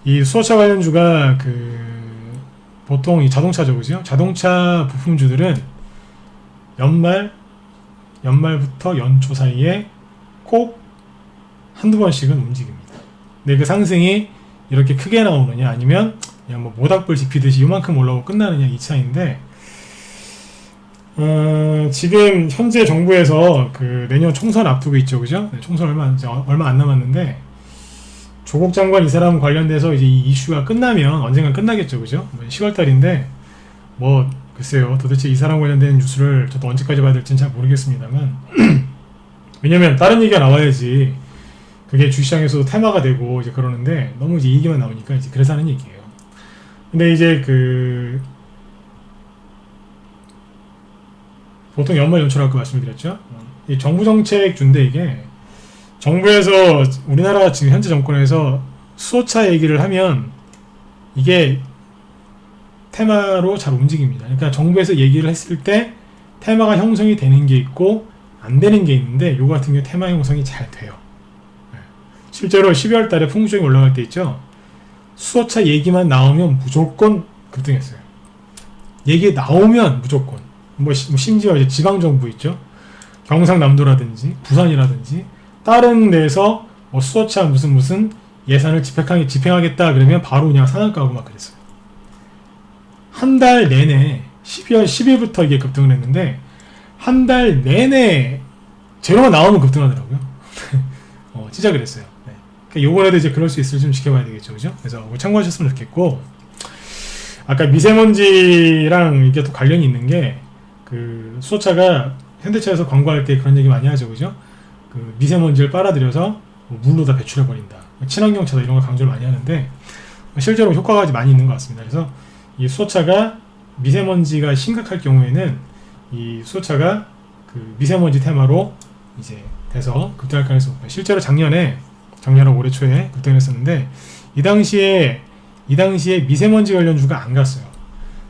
이 수소차 관련주가 보통 이 자동차죠, 그죠? 자동차 부품주들은 연말부터 연초 사이에 꼭 한두 번씩은 움직입니다. 근데 그 상승이 이렇게 크게 나오느냐 아니면 그냥 뭐 모닥불 지피듯이 이만큼 올라오고 끝나느냐 이 차이인데 지금 현재 정부에서 내년 총선 앞두고 있죠, 그죠? 네, 총선 얼마 안 남았는데 조국 장관 이 사람 관련돼서 이제 이 이슈가 끝나면 언젠간 끝나겠죠, 그죠? 10월달인데 뭐 글쎄요, 도대체 이 사람 관련된 뉴스를 저도 언제까지 봐야 될지는 잘 모르겠습니다만 왜냐면 다른 얘기가 나와야지 그게 주시장에서도 테마가 되고 이제 그러는데 너무 이제 이 얘기만 나오니까 이제 그래서 하는 얘기예요. 근데 이제 보통 연말 연초라고 말씀드렸죠. 이 정부 정책주인데 이게 정부에서 우리나라 지금 현재 정권에서 수소차 얘기를 하면 이게 테마로 잘 움직입니다. 그러니까 정부에서 얘기를 했을 때 테마가 형성이 되는 게 있고 안 되는 게 있는데 요거 같은 경우에 테마 형성이 잘 돼요. 실제로 12월 달에 풍수정이 올라갈 때 있죠. 수소차 얘기만 나오면 무조건 급등했어요. 얘기 나오면 무조건. 심지어 이제 지방정부 있죠. 경상남도라든지 부산이라든지 다른 데서 수소차 무슨 예산을 집행하겠다 그러면 바로 그냥 상한가하고 막 그랬어요. 한 달 내내 12월 10일부터 이게 급등을 했는데 한 달 내내 재료가 나오면 급등하더라고요. 진짜 그랬어요. 네. 그러니까 요번에도 이제 그럴 수 있을지 좀 지켜봐야 되겠죠, 그죠? 그래서 참고하셨으면 좋겠고 아까 미세먼지랑 이게 또 관련이 있는 게 수소차가 현대차에서 광고할 때 그런 얘기 많이 하죠, 그죠? 미세먼지를 빨아들여서 물로 다 배출해버린다. 친환경 차다 이런 걸 강조를 많이 하는데 실제로 효과가 많이 있는 것 같습니다. 그래서 이 수소차가 미세먼지가 심각할 경우에는 이 수소차가 미세먼지 테마로 이제 돼서 급등할 가능성이 높아요. 실제로 작년에 올해 초에 급등했었는데 이 당시에 미세먼지 관련주가 안 갔어요.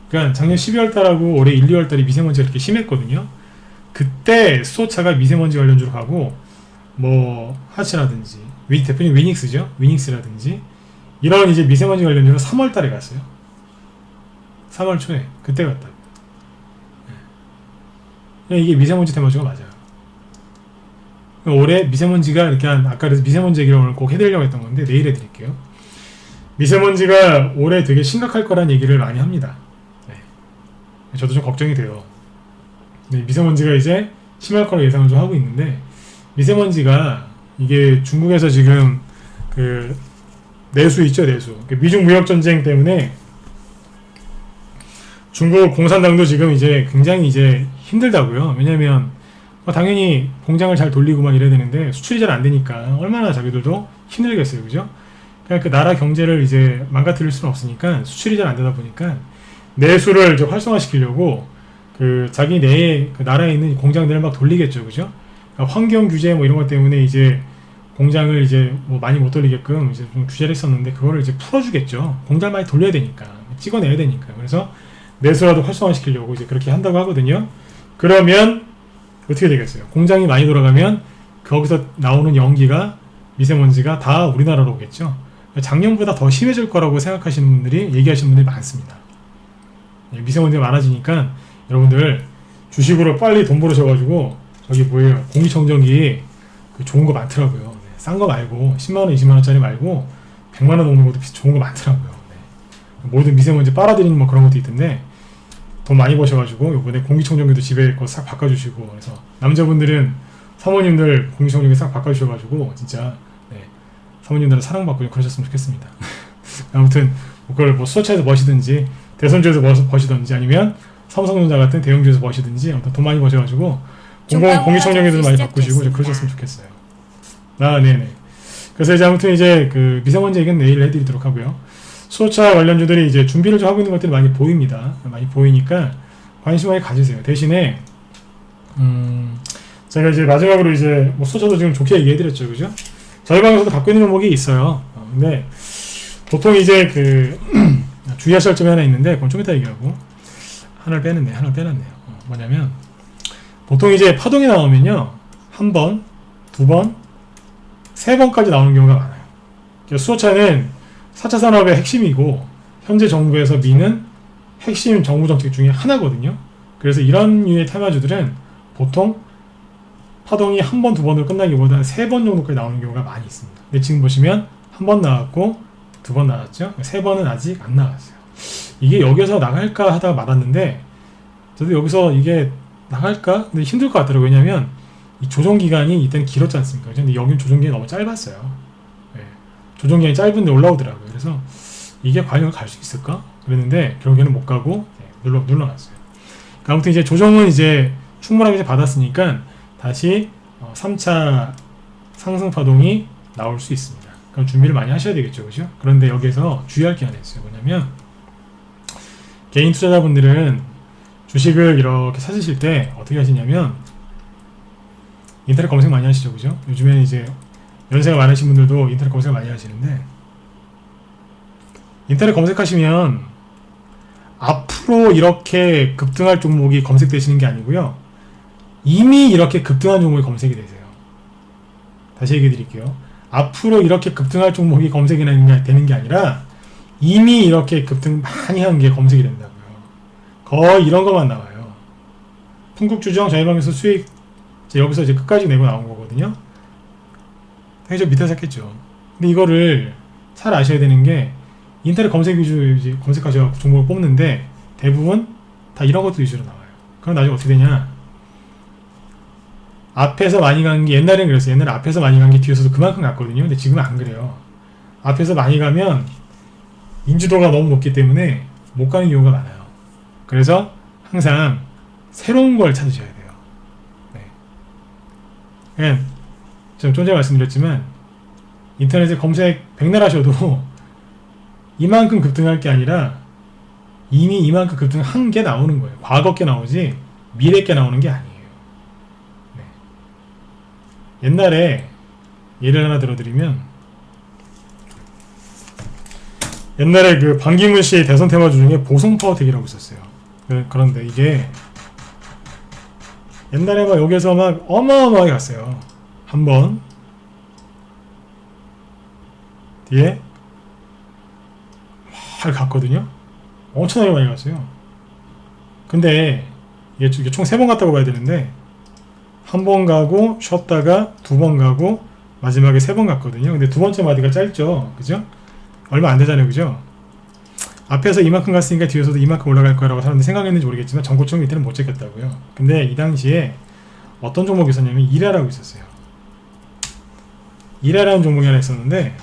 그러니까 작년 12월 달하고 올해 1, 2월 달에 미세먼지가 이렇게 심했거든요. 그때 수소차가 미세먼지 관련주로 가고 뭐 하치라든지 대표님 위닉스죠. 위닉스라든지 이런 이제 미세먼지 관련주는 3월 달에 갔어요. 3월 초에 그때 갔다. 이게 미세먼지 테마주가 맞아요. 올해 미세먼지가 이렇게 아까 그래서 미세먼지 얘기를 오늘 꼭 해드리려고 했던 건데 내일 해드릴게요. 미세먼지가 올해 되게 심각할 거란 얘기를 많이 합니다. 네. 저도 좀 걱정이 돼요. 미세먼지가 이제 심할 거라고 예상을 좀 하고 있는데 미세먼지가 이게 중국에서 지금 내수 있죠, 내수. 미중 무역 전쟁 때문에 중국 공산당도 지금 이제 굉장히 이제 힘들다고요. 왜냐면 당연히 공장을 잘 돌리고 막 이래야 되는데 수출이 잘 안 되니까 얼마나 자기들도 힘들겠어요, 그죠? 그러니까 나라 경제를 이제 망가뜨릴 수는 없으니까 수출이 잘 안 되다 보니까 내수를 이제 활성화시키려고 자기 내에 나라에 있는 공장들을 막 돌리겠죠, 그죠? 그러니까 환경 규제 뭐 이런 것 때문에 이제 공장을 이제 뭐 많이 못 돌리게끔 이제 좀 규제를 했었는데 그거를 이제 풀어주겠죠. 공장을 많이 돌려야 되니까 찍어내야 되니까. 그래서 내수라도 활성화시키려고 이제 그렇게 한다고 하거든요. 그러면 어떻게 되겠어요? 공장이 많이 돌아가면 거기서 나오는 연기가 미세먼지가 다 우리나라로 오겠죠. 작년보다 더 심해질 거라고 생각하시는 분들이 얘기하시는 분들이 많습니다. 미세먼지가 많아지니까 여러분들 주식으로 빨리 돈 벌으셔가지고 저기 뭐예요? 공기청정기 좋은 거 많더라고요. 싼 거 말고 10만원, 20만원짜리 말고 100만 원 넘는 것도 좋은 거 많더라고요. 네. 모든 미세먼지 빨아들이는 뭐 그런 것도 있던데 돈 많이 버셔가지고 요번에 공기청정기도 집에 거 싹 바꿔주시고, 그래서 남자분들은 사모님들 공기청정기 싹 바꿔주셔가지고 진짜 네, 사모님들은 사랑받고 그러셨으면 좋겠습니다. 아무튼 그걸 뭐 수소차에서 버시든지 대선주에서 버시든지 아니면 삼성전자 같은 대형주에서 버시든지 아무튼 돈 많이 버셔가지고 공기청정기도 많이 바꾸시고 그러셨으면 좋겠어요. 아, 네네. 그래서 이제 아무튼 이제 그 미세먼지 얘기는 내일 해드리도록 하고요. 수소차 관련주들이 이제 준비를 좀 하고 있는 것들이 많이 보입니다. 많이 보이니까 관심 많이 가지세요. 대신에 제가 이제 마지막으로 이제 뭐 수소차도 지금 좋게 얘기해드렸죠, 그죠? 저희 방에서도 갖고 있는 종목이 있어요. 근데 보통 이제 그 주의하실 점이 하나 있는데 그건 좀 이따 얘기하고 하나를 빼놨네요. 뭐냐면 보통 이제 파동이 나오면요, 한 번, 두 번, 세 번까지 나오는 경우가 많아요. 수소차는 4차 산업의 핵심이고 현재 정부에서 미는 핵심 정부 정책 중에 하나거든요. 그래서 이런 류의 테마주들은 보통 파동이 한 번, 두 번으로 끝나기보다는 세 번 정도까지 나오는 경우가 많이 있습니다. 근데 지금 보시면 한 번 나왔고 두 번 나왔죠. 세 번은 아직 안 나왔어요. 이게 여기서 나갈까 하다가 말았는데 저도 여기서 이게 나갈까? 근데 힘들 것 같더라고요. 왜냐면 이 조정기간이 이때는 길었지 않습니까? 근데 여긴 조정기간이 너무 짧았어요. 네. 조정기간이 짧은데 올라오더라고요. 그래서 이게 과연 갈 수 있을까? 그랬는데 결국에는 못 가고 눌러놨어요. 그러니까 아무튼 이제 조정은 이제 충분하게 이제 받았으니까 다시 3차 상승 파동이 나올 수 있습니다. 그럼 준비를 많이 하셔야 되겠죠, 그죠? 그런데 여기서 주의할 게 하나 있어요. 뭐냐면 개인 투자자분들은 주식을 이렇게 찾으실 때 어떻게 하시냐면 인터넷 검색 많이 하시죠, 그죠? 요즘에는 이제 연세가 많으신 분들도 인터넷 검색 많이 하시는데 인터넷 검색하시면 앞으로 이렇게 급등할 종목이 검색되시는 게 아니고요, 이미 이렇게 급등한 종목이 검색이 되세요. 다시 얘기해 드릴게요. 앞으로 이렇게 급등할 종목이 검색이 되는 게 아니라 이미 이렇게 급등 많이 한 게 검색이 된다고요. 거의 이런 것만 나와요. 풍국주정 저희 방에서 수익 여기서 이제 끝까지 내고 나온 거거든요. 당연히 좀 밑에 샀겠죠. 근데 이거를 잘 아셔야 되는 게 인터넷 검색 위주 이제 검색하셔서 종목을 뽑는데 대부분 다 이런 것도 위주로 나와요. 그럼 나중에 어떻게 되냐? 앞에서 많이 간 게 옛날엔 그랬어요. 옛날에 앞에서 많이 간 게 뒤에서도 그만큼 갔거든요. 근데 지금은 안 그래요. 앞에서 많이 가면 인지도가 너무 높기 때문에 못 가는 경우가 많아요. 그래서 항상 새로운 걸 찾으셔야 돼요. 네. 그냥 좀 전에 말씀드렸지만 인터넷에 검색 백날 하셔도 이만큼 급등할 게 아니라 이미 이만큼 급등한 게 나오는 거예요. 과거 게 나오지 미래 게 나오는 게 아니에요. 네. 옛날에 예를 하나 들어드리면 옛날에 그 반기문 씨의 대선 테마주 중에 보성파워텍이라고 있었어요. 그런데 이게 옛날에 막 여기서 막 어마어마하게 갔어요. 한 번 뒤에 막 갔거든요. 엄청나게 많이 갔어요. 근데 이게 총 3번 갔다고 봐야 되는데 한 번 가고 쉬었다가 2번 가고 마지막에 3번 갔거든요. 근데 두 번째 마디가 짧죠, 그죠? 얼마 안 되잖아요, 그죠? 앞에서 이만큼 갔으니까 뒤에서도 이만큼 올라갈 거라고 사람들이 생각했는지 모르겠지만 전고점 밑에는 못 찍겠다고요. 근데 이 당시에 어떤 종목이 있었냐면 이라라고 있었어요. 이라라는 종목이 하나 있었는데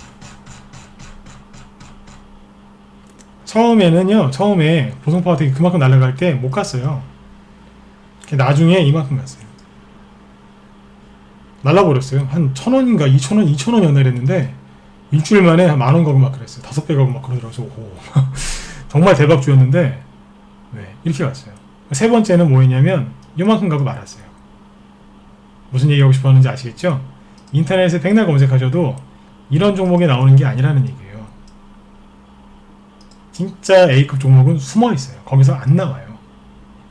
처음에 보성파워텍이 그만큼 날아갈 때 못 갔어요. 나중에 이만큼 갔어요. 날라버렸어요. 한 1,000원인가 2,000원, 2,000원이었나 그랬는데 일주일 만에 한 10,000원 가고 막 그랬어요. 5배 가고 막 그러더라고요. 정말 대박주였는데 네, 이렇게 갔어요. 세 번째는 뭐였냐면 이만큼 가고 말았어요. 무슨 얘기하고 싶어 하는지 아시겠죠? 인터넷에 백날 검색하셔도 이런 종목이 나오는 게 아니라는 얘기예요. 진짜 A급 종목은 숨어 있어요. 거기서 안 나와요.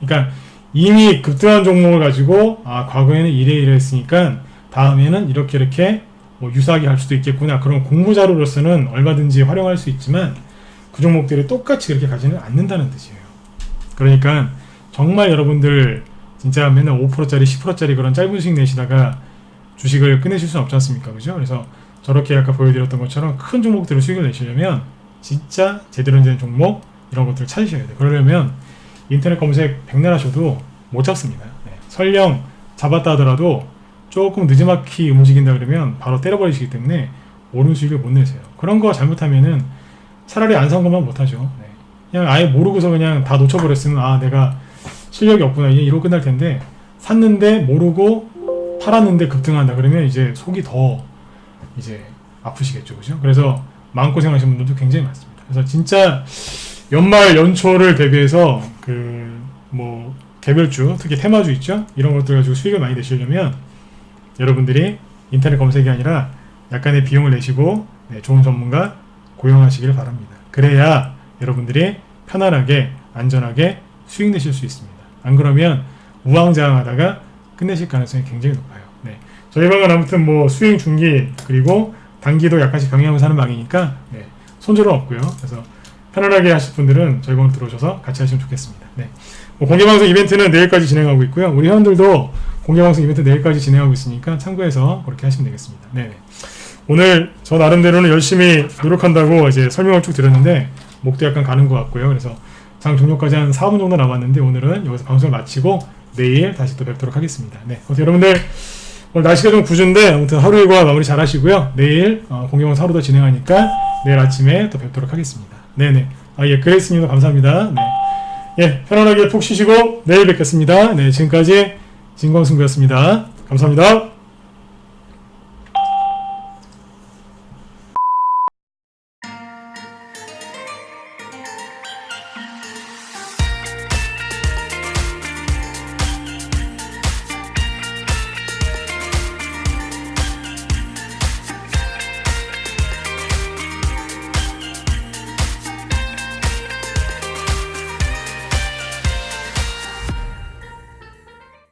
그러니까 이미 급등한 종목을 가지고 과거에는 이래 했으니까 다음에는 이렇게 뭐 유사하게 할 수도 있겠구나. 그런 공부 자료로서는 얼마든지 활용할 수 있지만 그 종목들이 똑같이 그렇게 가지는 않는다는 뜻이에요. 그러니까 정말 여러분들 진짜 맨날 5%짜리 10%짜리 그런 짧은 수익 내시다가 주식을 끝내실 수는 없지 않습니까? 그죠? 그래서 저렇게 아까 보여드렸던 것처럼 큰 종목들을 수익을 내시려면 진짜 제대로 된 종목 이런 것들을 찾으셔야 돼요. 그러려면 인터넷 검색 백날 하셔도 못 잡습니다. 네. 설령 잡았다 하더라도 조금 늦지막히 움직인다 그러면 바로 때려버리시기 때문에 옳은 수익을 못 내세요. 그런 거 잘못하면은 차라리 안 산 것만 못하죠. 네. 그냥 아예 모르고서 그냥 다 놓쳐버렸으면 아 내가 실력이 없구나 이러고 끝날 텐데 샀는데 모르고 팔았는데 급등한다 그러면 이제 속이 더 이제 아프시겠죠, 그죠? 그래서 마음고생하시는 분들도 굉장히 많습니다. 그래서 진짜 연말 연초를 대비해서 그 뭐 개별주 특히 테마주 있죠? 이런 것들 가지고 수익을 많이 내시려면 여러분들이 인터넷 검색이 아니라 약간의 비용을 내시고 네, 좋은 전문가 고용하시길 바랍니다. 그래야 여러분들이 편안하게 안전하게 수익 내실 수 있습니다. 안 그러면 우왕좌왕하다가 끝내실 가능성이 굉장히 높아요. 네. 저희 방은 아무튼 뭐 수익 중기 그리고 단기도 약간씩 병행하면서 하는 방이니까 네, 손절은 없고요. 그래서 편안하게 하실 분들은 저희 방으로 들어오셔서 같이 하시면 좋겠습니다. 네. 뭐 공개방송 이벤트는 내일까지 진행하고 있고요. 우리 회원들도 공개방송 이벤트 내일까지 진행하고 있으니까 참고해서 그렇게 하시면 되겠습니다. 네네. 오늘 저 나름대로는 열심히 노력한다고 이제 설명을 쭉 드렸는데 목도 약간 가는 것 같고요. 그래서 장 종료까지 한 4분 정도 남았는데 오늘은 여기서 방송을 마치고 내일 다시 또 뵙도록 하겠습니다. 네. 여러분들 오늘 날씨가 좀 구준데 아무튼 하루 일과 마무리 잘 하시고요. 내일 공개방송 하루 더 진행하니까 내일 아침에 또 뵙도록 하겠습니다. 네네. 예, 그레이스님도 감사합니다. 네. 예, 편안하게 푹 쉬시고 내일 뵙겠습니다. 네, 지금까지 진광승부였습니다. 감사합니다.